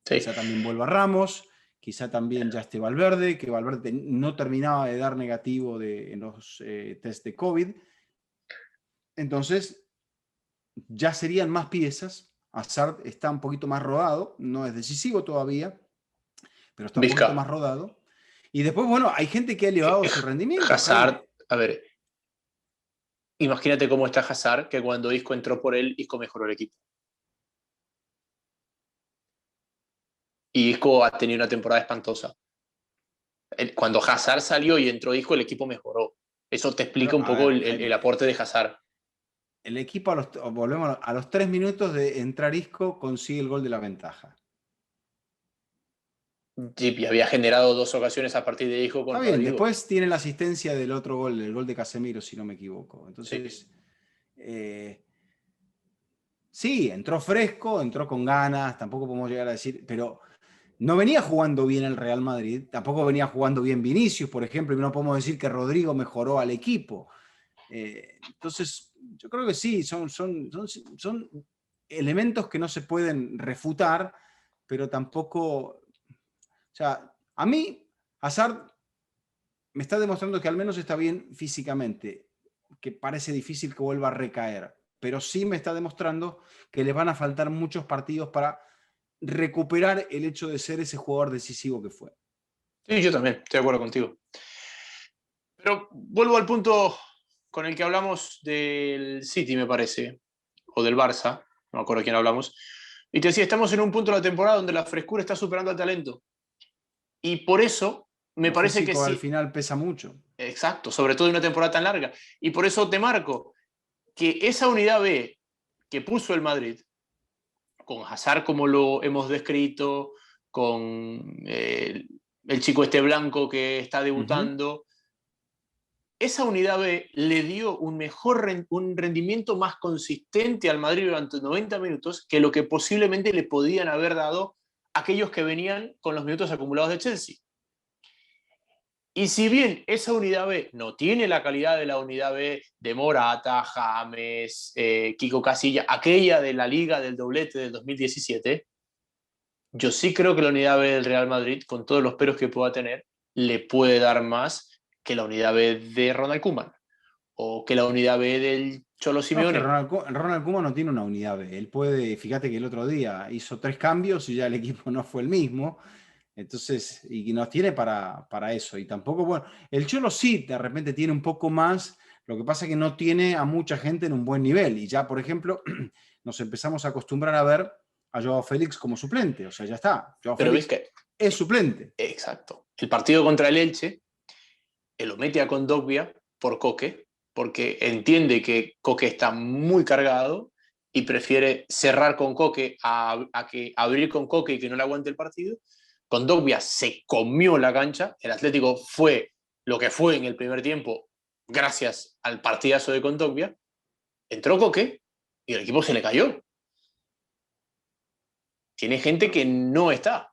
Sí.
Quizá también vuelva Ramos, quizá también ya esté Valverde, que Valverde no terminaba de dar negativo en los test de COVID. Entonces, ya serían más piezas. Hazard está un poquito más rodado, no es decisivo todavía, pero está un poquito
Vizca.
más rodado. Y después, bueno, hay gente que ha elevado su rendimiento,
Hazard,
Jaime.
a ver, imagínate cómo está Hazard, que cuando Isco entró por él, Isco mejoró el equipo. Y Isco ha tenido una temporada espantosa. Cuando Hazard salió y entró Isco, el equipo mejoró. Eso te explica
Pero,
un
a
poco
ver,
el
Jaime,
aporte de Hazard.
el equipo, volvemos a los 3 minutos de entrar Isco, consigue el gol de la ventaja.
Y había generado 2 ocasiones a partir de Isco con
Está bien,
Rodrigo.
después tiene la asistencia del otro gol, el gol de Casemiro, si no me equivoco.
Sí.
Entonces, sí, entró fresco, entró con ganas, tampoco podemos llegar a decir, pero no venía jugando bien el Real Madrid, tampoco venía jugando bien Vinicius, por ejemplo, y no podemos decir que Rodrigo mejoró al equipo. Entonces, yo creo que sí, son elementos que no se pueden refutar, pero tampoco, o sea, a mí, Hazard me está demostrando que al menos está bien físicamente, que parece difícil que vuelva a recaer, pero sí me está demostrando que le van a faltar muchos partidos para recuperar el hecho de ser ese jugador decisivo que fue.
Sí, yo también, estoy de acuerdo contigo. Pero vuelvo al punto con el que hablamos del City, me parece, o del Barça, no me acuerdo de quién hablamos. Y te decía, estamos en un punto de la temporada donde la frescura está superando al talento. Y por eso me
Lo
parece que
físico al
sí,
final pesa mucho.
exacto, sobre todo en una temporada tan larga. Y por eso te marco que esa unidad B que puso el Madrid, con Hazard como lo hemos descrito, con el chico este blanco que está
Uh -huh.
debutando, esa unidad B le dio un rendimiento más consistente al Madrid durante 90 minutos que lo que posiblemente le podían haber dado aquellos que venían con los minutos acumulados de Chelsea. Y si bien esa unidad B no tiene la calidad de la unidad B de Morata, James, Kiko Casilla, aquella de la Liga del doblete del 2017, yo sí creo que la unidad B del Real Madrid, con todos los peros que pueda tener, le puede dar más que la unidad B de Ronald Koeman o que la unidad B del Cholo
No, es que
Simeone.
Ronald Koeman no tiene una unidad B. Él puede, fíjate que el otro día hizo 3 cambios y ya el equipo no fue el mismo. Entonces, y nos tiene para eso. Y tampoco, bueno, el Cholo sí, de repente tiene un poco más. Lo que pasa es que no tiene a mucha gente en un buen nivel. Y ya, por ejemplo, nos empezamos a acostumbrar a ver a Joao Félix como suplente. O sea, ya está. Joao
Pero ves
Félix
que,
es suplente.
exacto, el partido contra el Elche, él lo mete a Kondogbia por Coque, porque entiende que Coque está muy cargado y prefiere cerrar con Coque a que abrir con Coque y que no le aguante el partido. Kondogbia se comió la cancha, el Atlético fue lo que fue en el primer tiempo gracias al partidazo de Kondogbia, entró Coque y el equipo se le cayó. Tiene gente que no está.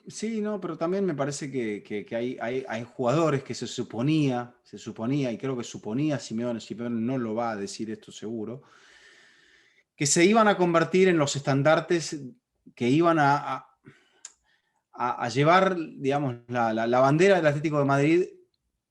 Sí, no, pero también me parece que hay jugadores que se suponía, y creo que suponía Simeone no lo va a decir esto seguro, que se iban a convertir en los estandartes que iban a llevar, digamos, la bandera del Atlético de Madrid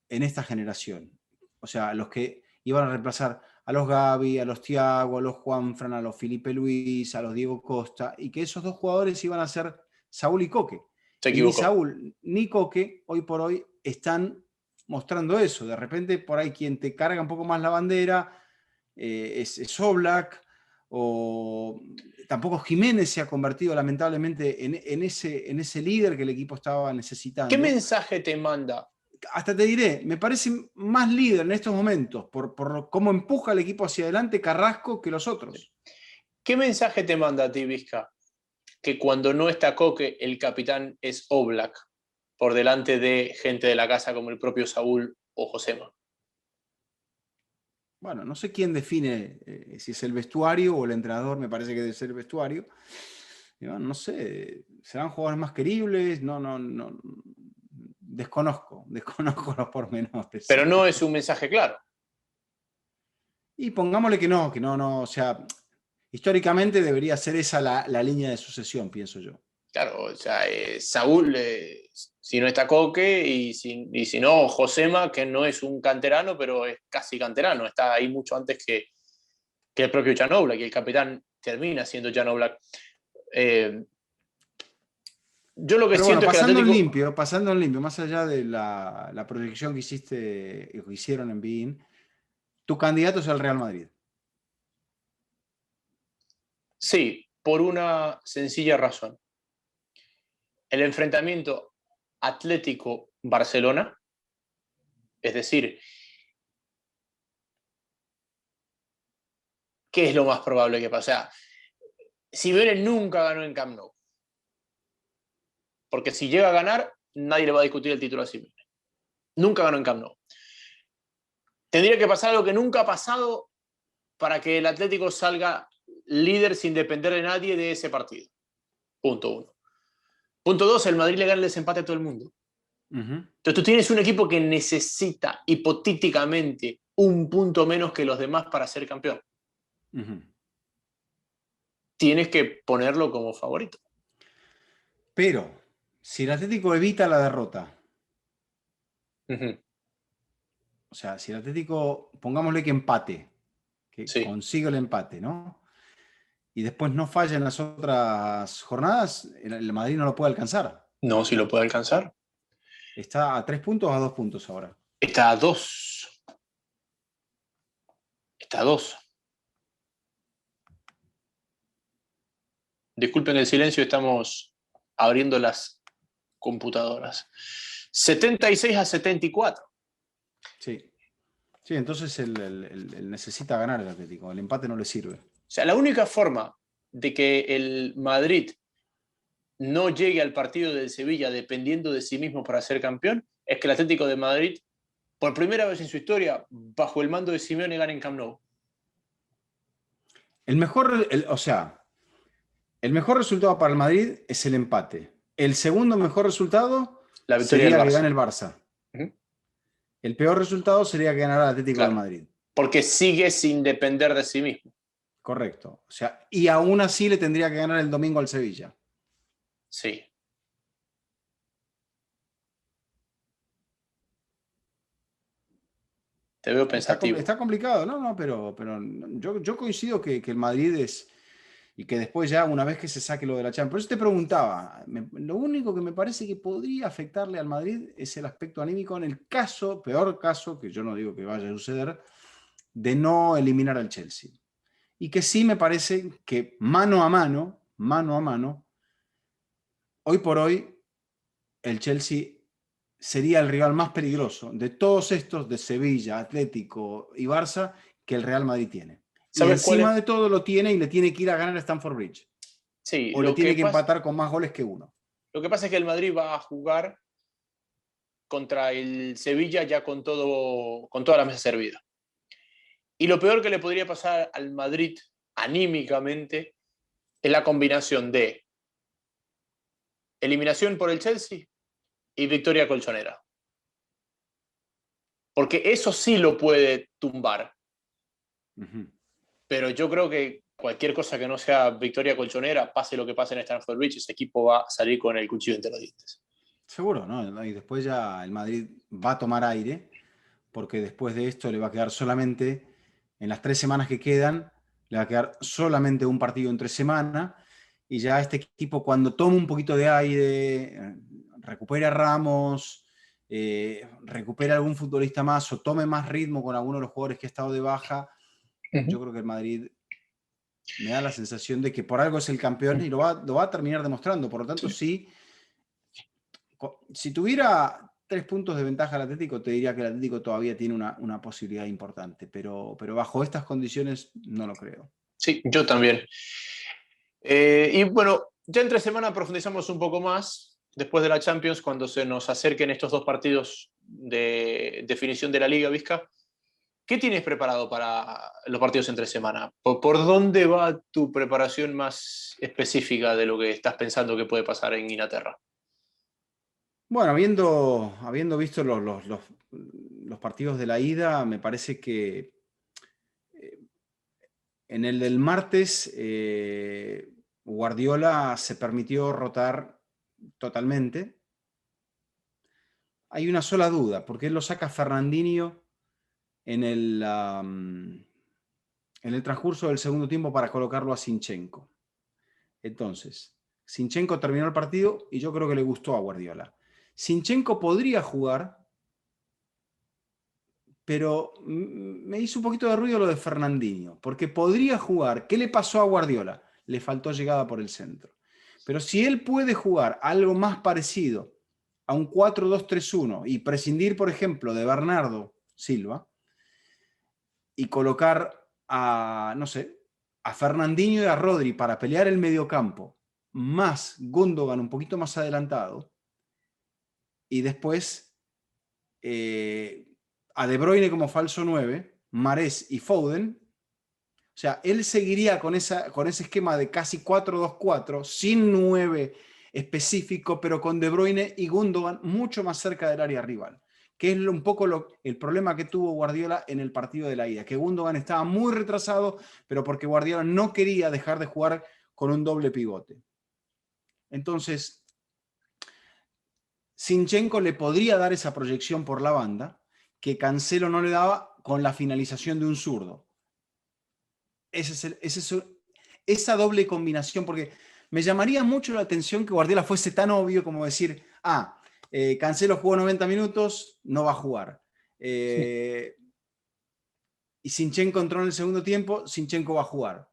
en esta generación. O sea, los que iban a reemplazar a los Gavi, a los Thiago, a los Juanfran, a los Felipe Luis, a los Diego Costa, y que esos dos jugadores iban a ser Saúl y Coque.
Se
Y ni
equivocó.
Saúl ni Coque, hoy por hoy, están mostrando eso. De repente, por ahí quien te carga un poco más la bandera es Oblak, o tampoco Jiménez se ha convertido lamentablemente en ese líder que el equipo estaba necesitando.
¿Qué mensaje te manda?
Hasta te diré, me parece más líder en estos momentos por cómo empuja el equipo hacia adelante Carrasco que los otros.
¿Qué mensaje te manda a ti, Vizca? Que cuando no está Coque, el capitán es Oblak, por delante de gente de la casa como el propio Saúl o Josema.
Bueno, no sé quién define si es el vestuario o el entrenador, me parece que debe ser el vestuario. Y bueno, no sé, serán jugadores más queribles, no, desconozco los pormenores.
Pero no es un mensaje claro.
Y pongámosle que no, o sea, históricamente debería ser esa la línea de sucesión, pienso yo.
Claro, o sea, Saúl, si no está Coque, y si no, Josema, que no es un canterano, pero es casi canterano, está ahí mucho antes que el propio Jan Oblak, y el capitán termina siendo Jan Oblak. Yo lo que
Pero
siento
bueno,
es que el Atlético...
pasando en limpio, más allá de la proyección que que hicieron en Bein, tu candidato es el Real Madrid.
Sí, por una sencilla razón. El enfrentamiento Atlético-Barcelona, es decir, ¿qué es lo más probable que pase? O sea, Simeone nunca ganó en Camp Nou, porque si llega a ganar, nadie le va a discutir el título a Simeone. Nunca ganó en Camp Nou. Tendría que pasar algo que nunca ha pasado para que el Atlético salga líder sin depender de nadie de ese partido. Punto 1. Punto 2, el Madrid le gana el desempate a todo el mundo. Entonces tú tienes un equipo que necesita hipotéticamente un punto menos que los demás para ser campeón. Tienes que ponerlo como favorito.
Pero, si el Atlético evita la derrota, o sea, si el Atlético, pongámosle que empate, que
Sí.
consiga el empate, ¿no? Y después no falla en las otras jornadas, el Madrid no lo puede alcanzar.
No, si lo puede alcanzar.
Está a 3 puntos o a 2 puntos ahora.
Está a 2. Está a 2. Disculpen el silencio, estamos abriendo las computadoras. 76-74.
Sí. Sí, entonces él necesita ganar el Atlético. El empate no le sirve.
O sea, la única forma de que el Madrid no llegue al partido del Sevilla dependiendo de sí mismo para ser campeón es que el Atlético de Madrid, por primera vez en su historia, bajo el mando de Simeone, gane en Camp Nou.
El mejor resultado para el Madrid es el empate. El segundo mejor resultado
La victoria del
sería que
Barça.
gane el Barça. El peor resultado sería que ganara el Atlético de Madrid.
Porque sigue sin depender de sí mismo.
Correcto. O sea, y aún así le tendría que ganar el domingo al Sevilla.
Sí. Te veo pensativo.
Está complicado, no, pero yo coincido que el Madrid es... Y que después ya, una vez que se saque lo de la Champions. Por eso te preguntaba, lo único que me parece que podría afectarle al Madrid es el aspecto anímico en el caso, peor caso, que yo no digo que vaya a suceder, de no eliminar al Chelsea. Y que sí me parece que mano a mano, hoy por hoy, el Chelsea sería el rival más peligroso de todos estos, de Sevilla, Atlético y Barça, que el Real Madrid tiene. Y encima de todo lo tiene y le tiene que ir a ganar a Stamford Bridge.
Sí,
o le tiene que empatar con más goles que uno.
Lo que pasa es que el Madrid va a jugar contra el Sevilla ya con toda la mesa servida. Y lo peor que le podría pasar al Madrid anímicamente es la combinación de eliminación por el Chelsea y victoria colchonera. Porque eso sí lo puede tumbar. Pero yo creo que cualquier cosa que no sea victoria colchonera, pase lo que pase en Stamford Bridge, ese equipo va a salir con el cuchillo entre los dientes.
Seguro, ¿no? Y después ya el Madrid va a tomar aire, porque después de esto le va a quedar solamente, en las 3 semanas que quedan, le va a quedar solamente un partido en 3 semanas, y ya este equipo cuando toma un poquito de aire, recupere a Ramos, recupere a algún futbolista más o tome más ritmo con alguno de los jugadores que ha estado de baja, yo creo que el Madrid Me da la sensación de que por algo es el campeón y lo va a terminar demostrando. Por lo tanto, sí, si tuviera 3 puntos de ventaja el Atlético, te diría que el Atlético todavía tiene una posibilidad importante, pero bajo estas condiciones no lo creo.
Sí, yo también. Y bueno, ya entre semana profundizamos un poco más, después de la Champions, cuando se nos acerquen estos dos partidos de definición de la Liga, Vizca. ¿Qué tienes preparado para los partidos entre semana? ¿Por dónde va tu preparación más específica de lo que estás pensando que puede pasar en Inglaterra?
Bueno, habiendo visto los partidos de la ida, me parece que en el del martes Guardiola se permitió rotar totalmente. Hay una sola duda, porque él lo saca a Fernandinho en el transcurso del segundo tiempo para colocarlo a Zinchenko. Entonces, Zinchenko terminó el partido y yo creo que le gustó a Guardiola. Zinchenko podría jugar, pero me hizo un poquito de ruido lo de Fernandinho, porque podría jugar. ¿Qué le pasó a Guardiola? Le faltó llegada por el centro. Pero si él puede jugar algo más parecido a un 4-2-3-1 y prescindir, por ejemplo, de Bernardo Silva y colocar a, no sé, a Fernandinho y a Rodri para pelear el mediocampo, más Gundogan un poquito más adelantado, y después a De Bruyne como falso 9, Mahrez y Foden. O sea, él seguiría con ese esquema de casi 4-2-4, sin 9 específico, pero con De Bruyne y Gundogan mucho más cerca del área rival, que es un poco el problema que tuvo Guardiola en el partido de la ida, que Gundogan estaba muy retrasado, pero porque Guardiola no quería dejar de jugar con un doble pivote. Entonces, Zinchenko le podría dar esa proyección por la banda que Cancelo no le daba con la finalización de un zurdo. Esa doble combinación, porque me llamaría mucho la atención que Guardiola fuese tan obvio como decir, Cancelo jugó 90 minutos, no va a jugar. Y Zinchenko entró en el segundo tiempo, Zinchenko va a jugar.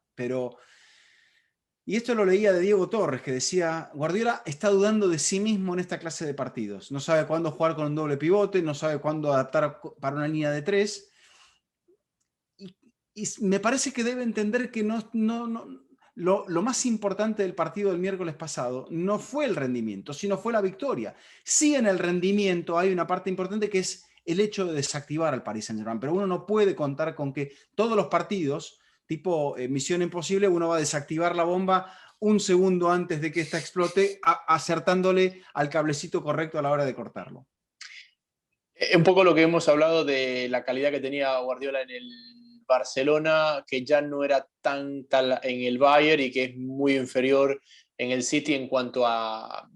Y esto lo leía de Diego Torres, que decía, Guardiola está dudando de sí mismo en esta clase de partidos. No sabe cuándo jugar con un doble pivote, no sabe cuándo adaptar para una línea de 3. Y me parece que debe entender que lo más importante del partido del miércoles pasado no fue el rendimiento, sino fue la victoria. Sí, en el rendimiento hay una parte importante que es el hecho de desactivar al Paris Saint-Germain, pero uno no puede contar con que todos los partidos, tipo Misión Imposible, uno va a desactivar la bomba un segundo antes de que ésta explote, acertándole al cablecito correcto a la hora de cortarlo.
Un poco lo que hemos hablado de la calidad que tenía Guardiola en el Barcelona, que ya no era tanta en el Bayern y que es muy inferior en el City en cuanto a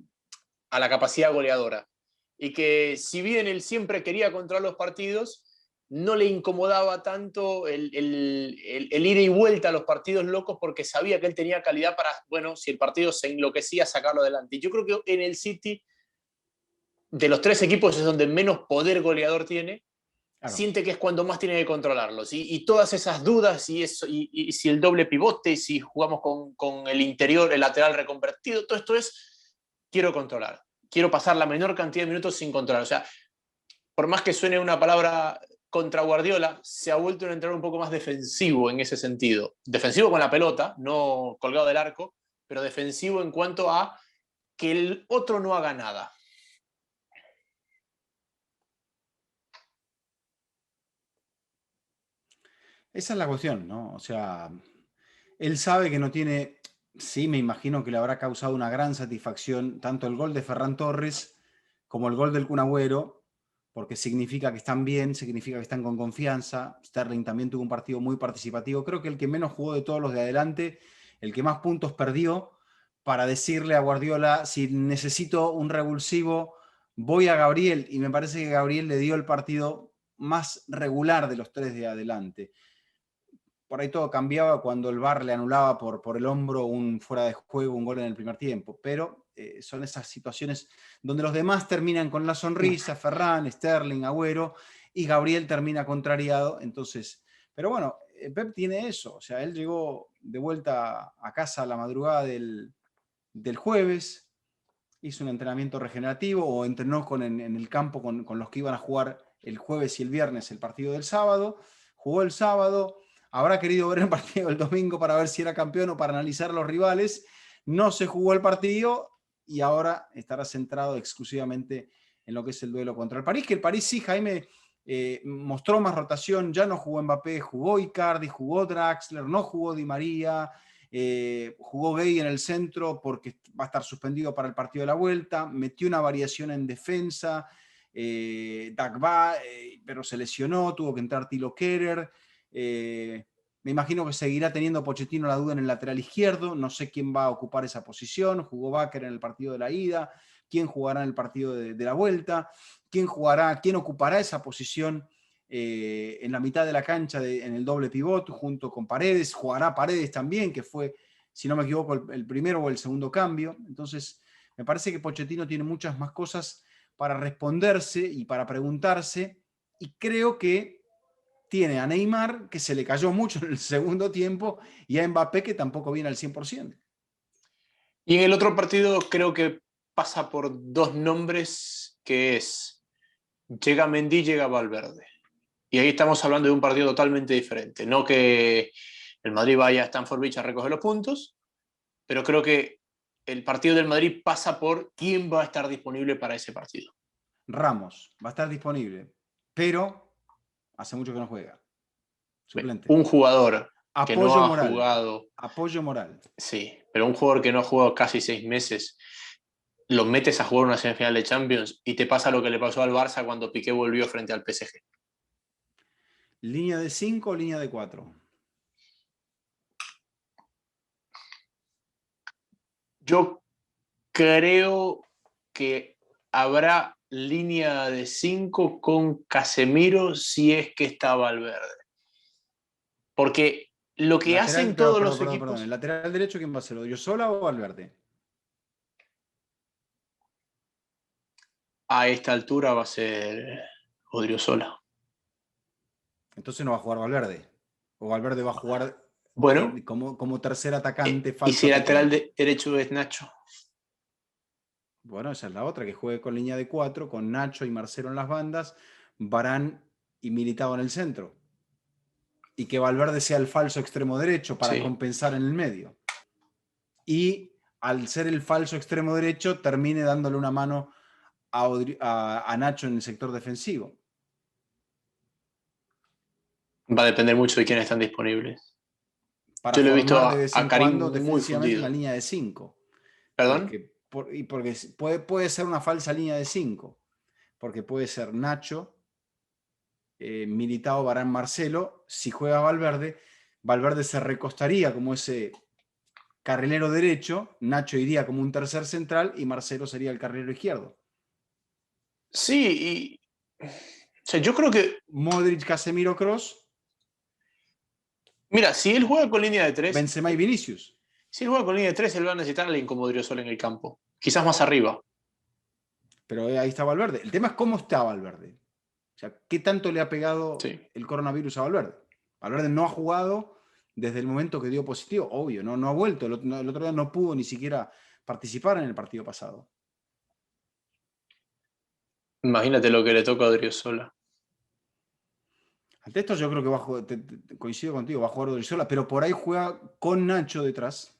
la capacidad goleadora. Y que si bien él siempre quería controlar los partidos, no le incomodaba tanto el ida y vuelta a los partidos locos porque sabía que él tenía calidad para, bueno, si el partido se enloquecía, sacarlo adelante. Y yo creo que en el City, de los tres equipos, es donde menos poder goleador tiene. Claro. Siente que es cuando más tiene que controlarlos. Y todas esas dudas, y si el doble pivote, si jugamos con el interior, el lateral reconvertido, todo esto es, quiero controlar. Quiero pasar la menor cantidad de minutos sin controlar. O sea, por más que suene una palabra contra Guardiola, se ha vuelto a entrar un poco más defensivo en ese sentido. Defensivo con la pelota, no colgado del arco, pero defensivo en cuanto a que el otro no haga nada.
Esa es la cuestión, ¿no? O sea, él sabe que no tiene, sí, me imagino que le habrá causado una gran satisfacción tanto el gol de Ferran Torres como el gol del Kun Agüero, porque significa que están bien, significa que están con confianza. Sterling también tuvo un partido muy participativo. Creo que el que menos jugó de todos los de adelante, el que más puntos perdió, para decirle a Guardiola, si necesito un revulsivo, voy a Gabriel, y me parece que Gabriel le dio el partido más regular de los tres de adelante. Por ahí todo cambiaba cuando el VAR le anulaba por el hombro un fuera de juego, un gol en el primer tiempo, pero son esas situaciones donde los demás terminan con la sonrisa, Ferran, Sterling, Agüero, y Gabriel termina contrariado. Entonces, pero bueno, Pep tiene eso, o sea, él llegó de vuelta a casa a la madrugada del jueves, hizo un entrenamiento regenerativo o entrenó en el campo con los que iban a jugar el jueves y el viernes el partido del sábado, jugó el sábado, habrá querido ver el partido del domingo para ver si era campeón o para analizar los rivales, no se jugó el partido y ahora estará centrado exclusivamente en lo que es el duelo contra el París, que el París sí, Jaime, mostró más rotación, ya no jugó Mbappé, jugó Icardi, jugó Draxler, no jugó Di María, jugó Gay en el centro porque va a estar suspendido para el partido de la vuelta, metió una variación en defensa, Dagba, pero se lesionó, tuvo que entrar Tilo Kehrer, me imagino que seguirá teniendo Pochettino la duda en el lateral izquierdo, no sé quién va a ocupar esa posición, jugó Bakker en el partido de la ida, quién jugará en el partido de la vuelta, quién ocupará esa posición en la mitad de la cancha en el doble pivot junto con Paredes, jugará Paredes también, que fue, si no me equivoco, el primero o el segundo cambio. Entonces, me parece que Pochettino tiene muchas más cosas para responderse y para preguntarse, y creo que tiene a Neymar, que se le cayó mucho en el segundo tiempo, y a Mbappé, que tampoco viene al 100%.
Y en el otro partido creo que pasa por dos nombres, que es, llega Mendy, llega Valverde. Y ahí estamos hablando de un partido totalmente diferente. No que el Madrid vaya a Stamford Bridge a recoger los puntos, pero creo que el partido del Madrid pasa por quién va a estar disponible para ese partido.
Ramos va a estar disponible, pero hace mucho que no juega. Suplente.
Un jugador que no
Apoyo
ha
moral.
jugado.
Apoyo moral.
Sí, pero un jugador que no ha jugado casi 6 meses, lo metes a jugar una semifinal de Champions y te pasa lo que le pasó al Barça cuando Piqué volvió frente al PSG.
¿Línea de 5 o línea de 4?
Yo creo que habrá línea de 5 con Casemiro si es que está Valverde. Porque lo que hacen todos los equipos...
¿El lateral derecho quién va a ser? ¿Odriozola o Valverde?
A esta altura va a ser Odriozola.
Entonces no va a jugar Valverde. O Valverde va a jugar
Bueno,
como tercer atacante,
y
falso
si el lateral
atacante.
derecho es Nacho.
Bueno, esa es la otra, que juegue con línea de 4, con Nacho y Marcelo en las bandas, Varane y Militao en el centro. Y que Valverde sea el falso extremo derecho para
Sí.
compensar en el medio. Y al ser el falso extremo derecho, termine dándole una mano a Nacho en el sector defensivo.
Va a depender mucho de quiénes están disponibles.
Para
Yo lo he visto
formar de vez
a
en
Karim
cuando
muy
defensivamente una
fundido.
línea de 5.
¿Perdón?
Porque puede ser una falsa línea de 5. Porque puede ser Nacho, Militao, Varane, Marcelo. Si juega Valverde, Valverde se recostaría como ese carrilero derecho, Nacho iría como un tercer central y Marcelo sería el carrilero izquierdo.
Sí, o sea, yo creo que,
Modric, Casemiro, Kroos,
mira, si él juega con línea de 3,
Benzema y Vinicius.
si él juega con línea de 3, él va a necesitar a alguien como Odriozola en el campo. Quizás más arriba.
Pero ahí está Valverde. El tema es cómo está Valverde. O sea, ¿qué tanto le ha pegado
Sí.
el coronavirus a Valverde? Valverde no ha jugado desde el momento que dio positivo, obvio, no ha vuelto. El otro día no pudo ni siquiera participar en el partido pasado.
Imagínate lo que le toca a Odriozola.
Ante esto yo creo que va a jugar, coincido contigo, va a jugar Odriozola, pero por ahí juega con Nacho detrás,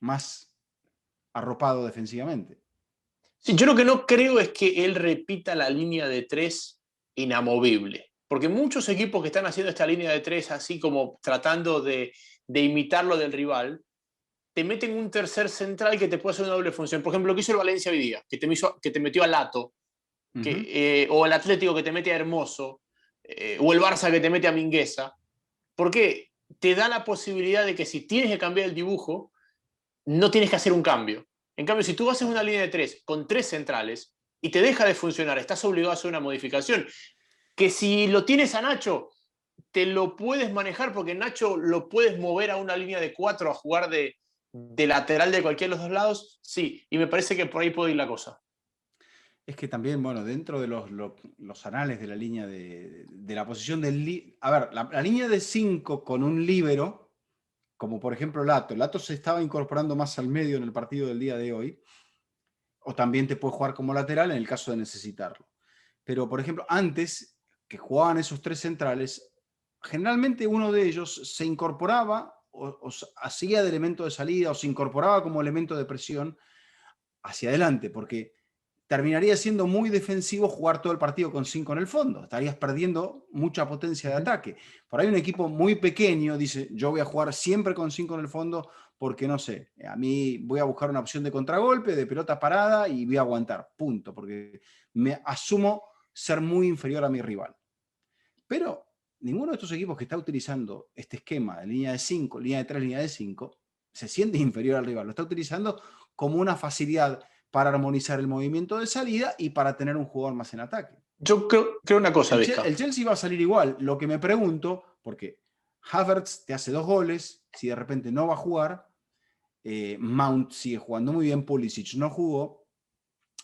más arropado defensivamente.
Sí, yo lo que no creo es que él repita la línea de 3 inamovible. Porque muchos equipos que están haciendo esta línea de 3 así como tratando de imitar lo del rival, te meten un tercer central que te puede hacer una doble función. Por ejemplo, lo que hizo el Valencia hoy día, que te metió a Lato, o el Atlético que te mete a Hermoso, o el Barça que te mete a Mingueza. Porque te da la posibilidad de que si tienes que cambiar el dibujo, no tienes que hacer un cambio. En cambio, si tú haces una línea de 3 con 3 centrales y te deja de funcionar, estás obligado a hacer una modificación. Que si lo tienes a Nacho, te lo puedes manejar porque Nacho lo puedes mover a una línea de 4 a jugar de lateral de cualquiera de los dos lados, sí, y me parece que por ahí puede ir la cosa.
Es que también, bueno, dentro de los anales de la línea de la posición del... A ver, la línea de 5 con un líbero, como por ejemplo Lato. Lato se estaba incorporando más al medio en el partido del día de hoy, o también te puede jugar como lateral en el caso de necesitarlo. Pero, por ejemplo, antes que jugaban esos tres centrales, generalmente uno de ellos se incorporaba o hacía de elemento de salida o se incorporaba como elemento de presión hacia adelante, porque terminaría siendo muy defensivo jugar todo el partido con 5 en el fondo. Estarías perdiendo mucha potencia de ataque. Por ahí un equipo muy pequeño dice, yo voy a jugar siempre con 5 en el fondo porque no sé, a mí voy a buscar una opción de contragolpe, de pelota parada y voy a aguantar, punto, porque me asumo ser muy inferior a mi rival. Pero ninguno de estos equipos que está utilizando este esquema de línea de 5, línea de 3, línea de 5, se siente inferior al rival. Lo está utilizando como una facilidad para armonizar el movimiento de salida y para tener un jugador más en ataque.
Yo creo una cosa, Vizca.
El Chelsea va a salir igual. Lo que me pregunto, porque Havertz te hace 2 goles, si de repente no va a jugar, Mount sigue jugando muy bien, Pulisic no jugó,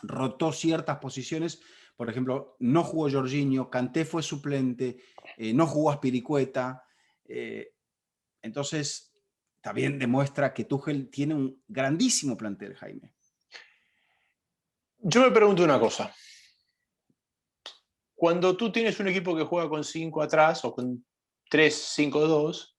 rotó ciertas posiciones, por ejemplo, no jugó Jorginho, Kanté fue suplente, no jugó Aspiricueta, entonces también demuestra que Tuchel tiene un grandísimo plantel, Jaime.
Yo me pregunto una cosa. Cuando tú tienes un equipo que juega con 5 atrás o con 3-5-2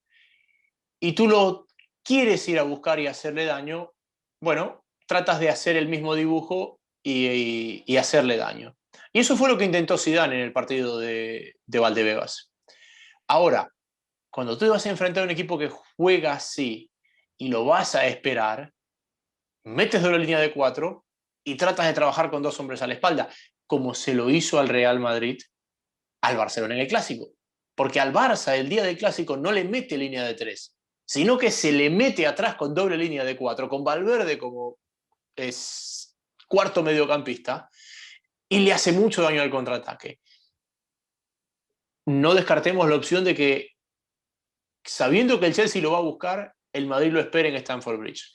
y tú lo quieres ir a buscar y hacerle daño, bueno, tratas de hacer el mismo dibujo y hacerle daño. Y eso fue lo que intentó Zidane en el partido de Valdebebas. Ahora, cuando tú vas a enfrentar a un equipo que juega así y lo vas a esperar, metes doble línea de 4 y tratas de trabajar con 2 hombres a la espalda, como se lo hizo al Real Madrid al Barcelona en el Clásico. Porque al Barça el día del Clásico no le mete línea de 3, sino que se le mete atrás con doble línea de 4, con Valverde como es cuarto mediocampista, y le hace mucho daño al contraataque. No descartemos la opción de que, sabiendo que el Chelsea lo va a buscar, el Madrid lo espere en Stamford Bridge.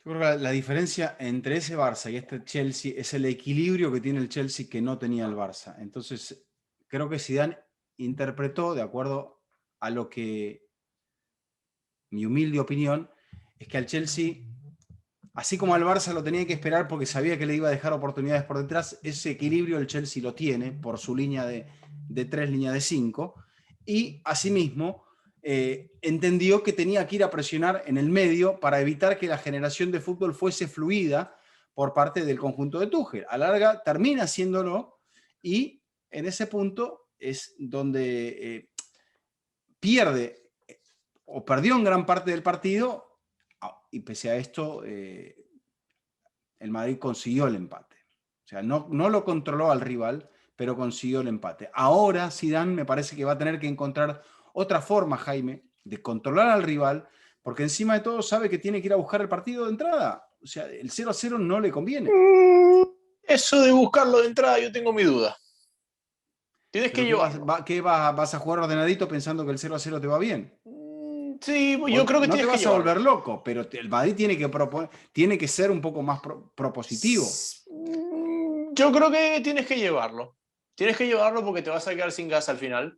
Yo creo que la diferencia entre ese Barça y este Chelsea es el equilibrio que tiene el Chelsea que no tenía el Barça. Entonces, creo que Zidane interpretó, de acuerdo a lo que mi humilde opinión, es que al Chelsea, así como al Barça lo tenía que esperar porque sabía que le iba a dejar oportunidades por detrás, ese equilibrio el Chelsea lo tiene por su línea de 3, línea de 5, y asimismo entendió que tenía que ir a presionar en el medio para evitar que la generación de fútbol fuese fluida por parte del conjunto de Tuchel. A la larga termina haciéndolo y en ese punto es donde pierde o perdió en gran parte del partido y pese a esto el Madrid consiguió el empate. O sea, no lo controló al rival, pero consiguió el empate. Ahora Zidane me parece que va a tener que encontrar otra forma, Jaime, de controlar al rival, porque encima de todo sabe que tiene que ir a buscar el partido de entrada. O sea, el 0-0 no le conviene.
Eso de buscarlo de entrada yo tengo mi duda. Tienes que
¿Pero
llevarlo.
qué vas a jugar ordenadito pensando que el 0-0 te va bien?
Sí, yo creo que
No te
tienes que
vas a
llevarlo.
volver loco, pero el Madrid tiene que ser un poco más propositivo.
Yo creo que tienes que llevarlo. Tienes que llevarlo porque te vas a quedar sin gas al final.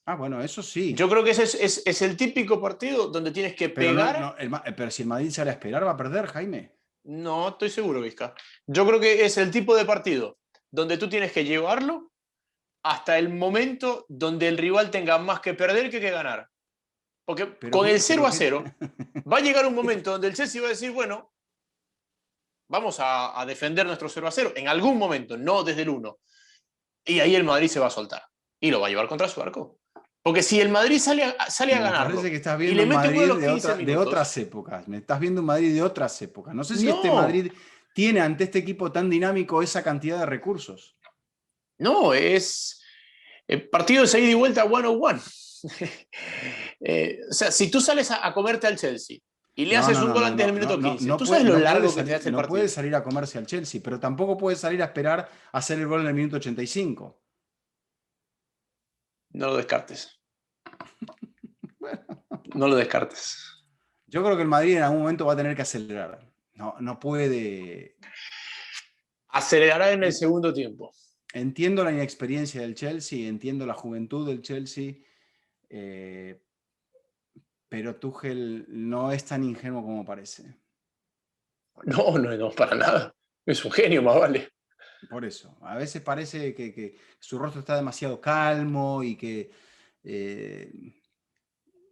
Ah, bueno, eso sí.
Yo creo que ese es el típico partido donde tienes que
Pero,
pegar.
pero si el Madrid sale a esperar, va a perder, Jaime.
No, estoy seguro, Vizca. Yo creo que es el tipo de partido donde tú tienes que llevarlo hasta el momento donde el rival tenga más que perder que ganar. Porque
Pero
con el
qué,
0
pero
a
qué,
0 va a llegar un momento donde el Chelsea va a decir, bueno, vamos a defender nuestro 0 a 0 en algún momento, no desde el 1. Y ahí el Madrid se va a soltar y lo va a llevar contra su arco. Porque si el Madrid sale a
Me parece
ganarlo
que estás
y
viendo
le
un
mete un gol a
Madrid
los 15
de
minutos,
otras épocas. Me estás viendo un Madrid de otras épocas. No sé si este
no,
Madrid tiene ante este equipo tan dinámico esa cantidad de recursos.
no, es partido de ida y vuelta one-on-one. O sea, si tú sales a comerte al Chelsea y le
No,
haces
no,
un
no,
gol
no,
antes del
no, no,
minuto
no,
15, tú sabes lo largo que te hace el
no puede
partido.
salir a comerse al Chelsea, pero tampoco puede salir a esperar a hacer el gol en el minuto 85.
No lo descartes.
Bueno,
No lo descartes.
yo creo que el Madrid en algún momento va a tener que acelerar. No puede.
Acelerará en el segundo tiempo.
Entiendo la inexperiencia del Chelsea, entiendo la juventud del Chelsea, pero Tuchel no es tan ingenuo como parece.
No, para nada. Es un genio, más vale.
Por eso, a veces parece que su rostro está demasiado calmo y que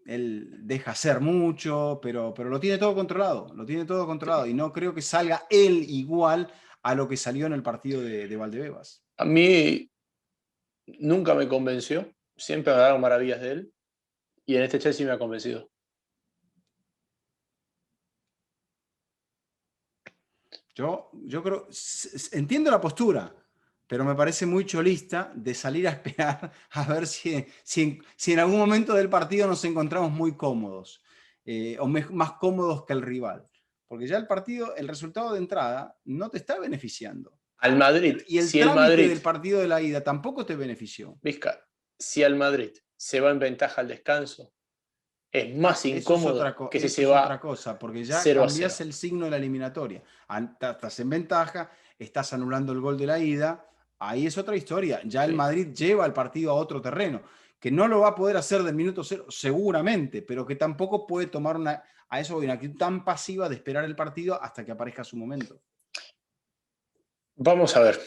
él deja hacer mucho, pero lo tiene todo controlado, y no creo que salga él igual a lo que salió en el partido de Valdebebas.
A mí nunca me convenció, siempre me daban maravillas de él, y en este Chelsea me ha convencido.
Yo creo, entiendo la postura, pero me parece muy cholista de salir a esperar a ver si en algún momento del partido nos encontramos muy cómodos, o más cómodos que el rival. Porque ya el partido, el resultado de entrada, no te está beneficiando.
Al Madrid,
Y el
si el
trámite
Madrid,
del partido de la ida tampoco te benefició.
Vizca, si al Madrid se va en ventaja al descanso, es más incómodo que si se
Es
va
otra cosa, porque ya
0-0.
cambias el signo de la eliminatoria. Estás en ventaja, estás anulando el gol de la ida, ahí es otra historia. Ya el Madrid lleva el partido a otro terreno, que no lo va a poder hacer del minuto 0, seguramente, pero que tampoco puede tomar una actitud tan pasiva de esperar el partido hasta que aparezca su momento.
Vamos a ver.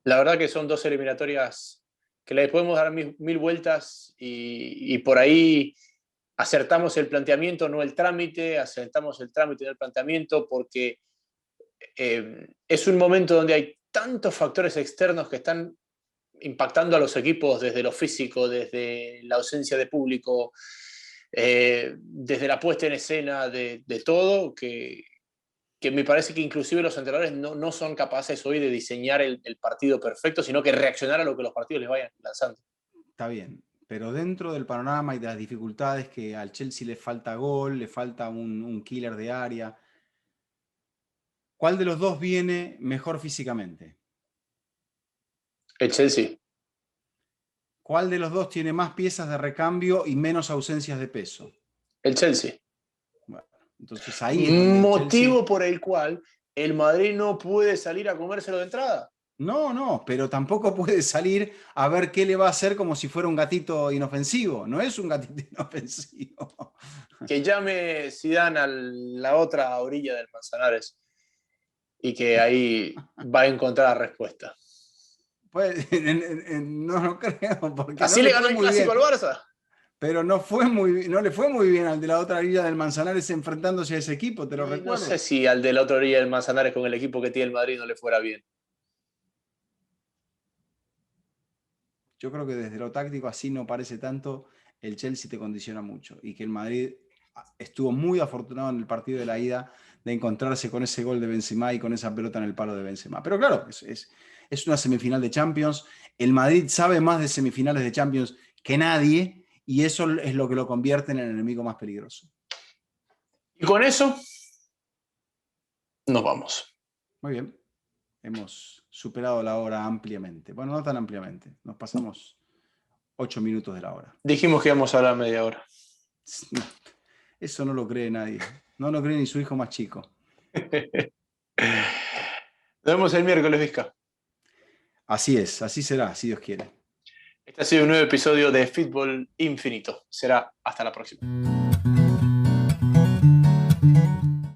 La verdad que son dos eliminatorias que le podemos dar mil vueltas y por ahí acertamos el planteamiento, no el trámite, acertamos el trámite, no el planteamiento, porque es un momento donde hay tantos factores externos que están impactando a los equipos desde lo físico, desde la ausencia de público, desde la puesta en escena de todo, que me parece que inclusive los entrenadores no son capaces hoy de diseñar el partido perfecto, sino que reaccionar a lo que los partidos les vayan lanzando.
Está bien, pero dentro del panorama y de las dificultades que al Chelsea le falta gol, le falta un killer de área, ¿cuál de los dos viene mejor físicamente?
El Chelsea.
¿Cuál de los dos tiene más piezas de recambio y menos ausencias de peso?
El Chelsea.
Bueno, entonces ahí es donde
motivo
Chelsea...
por el cual el Madrid no puede salir a comérselo de entrada.
No, pero tampoco puede salir a ver qué le va a hacer como si fuera un gatito inofensivo. No es un gatito inofensivo.
Que llame Zidane a la otra orilla del Manzanares y que ahí va a encontrar la respuesta.
Pues, no creo, porque
Así
no
le
le
ganó
fue
el
muy
clásico
bien.
al Barça.
Pero no le fue muy bien al de la otra orilla del Manzanares enfrentándose a ese equipo, te lo recuerdo.
No sé si al de la otra orilla del Manzanares con el equipo que tiene el Madrid no le fuera bien.
Yo creo que desde lo táctico así no parece tanto, el Chelsea te condiciona mucho y que el Madrid estuvo muy afortunado en el partido de la ida de encontrarse con ese gol de Benzema y con esa pelota en el palo de Benzema. Pero claro, es una semifinal de Champions, el Madrid sabe más de semifinales de Champions que nadie y eso es lo que lo convierte en el enemigo más peligroso.
Y con eso nos vamos.
Muy bien, hemos superado la hora ampliamente. Bueno, no tan ampliamente, nos pasamos 8 minutos de la hora.
Dijimos que íbamos a hablar media hora.
Eso no lo cree nadie. No lo cree ni su hijo más chico.
Nos vemos el miércoles, Vizca.
Así es, así será, si Dios quiere.
Este ha sido un nuevo episodio de Fútbol Infinito. Será hasta la próxima.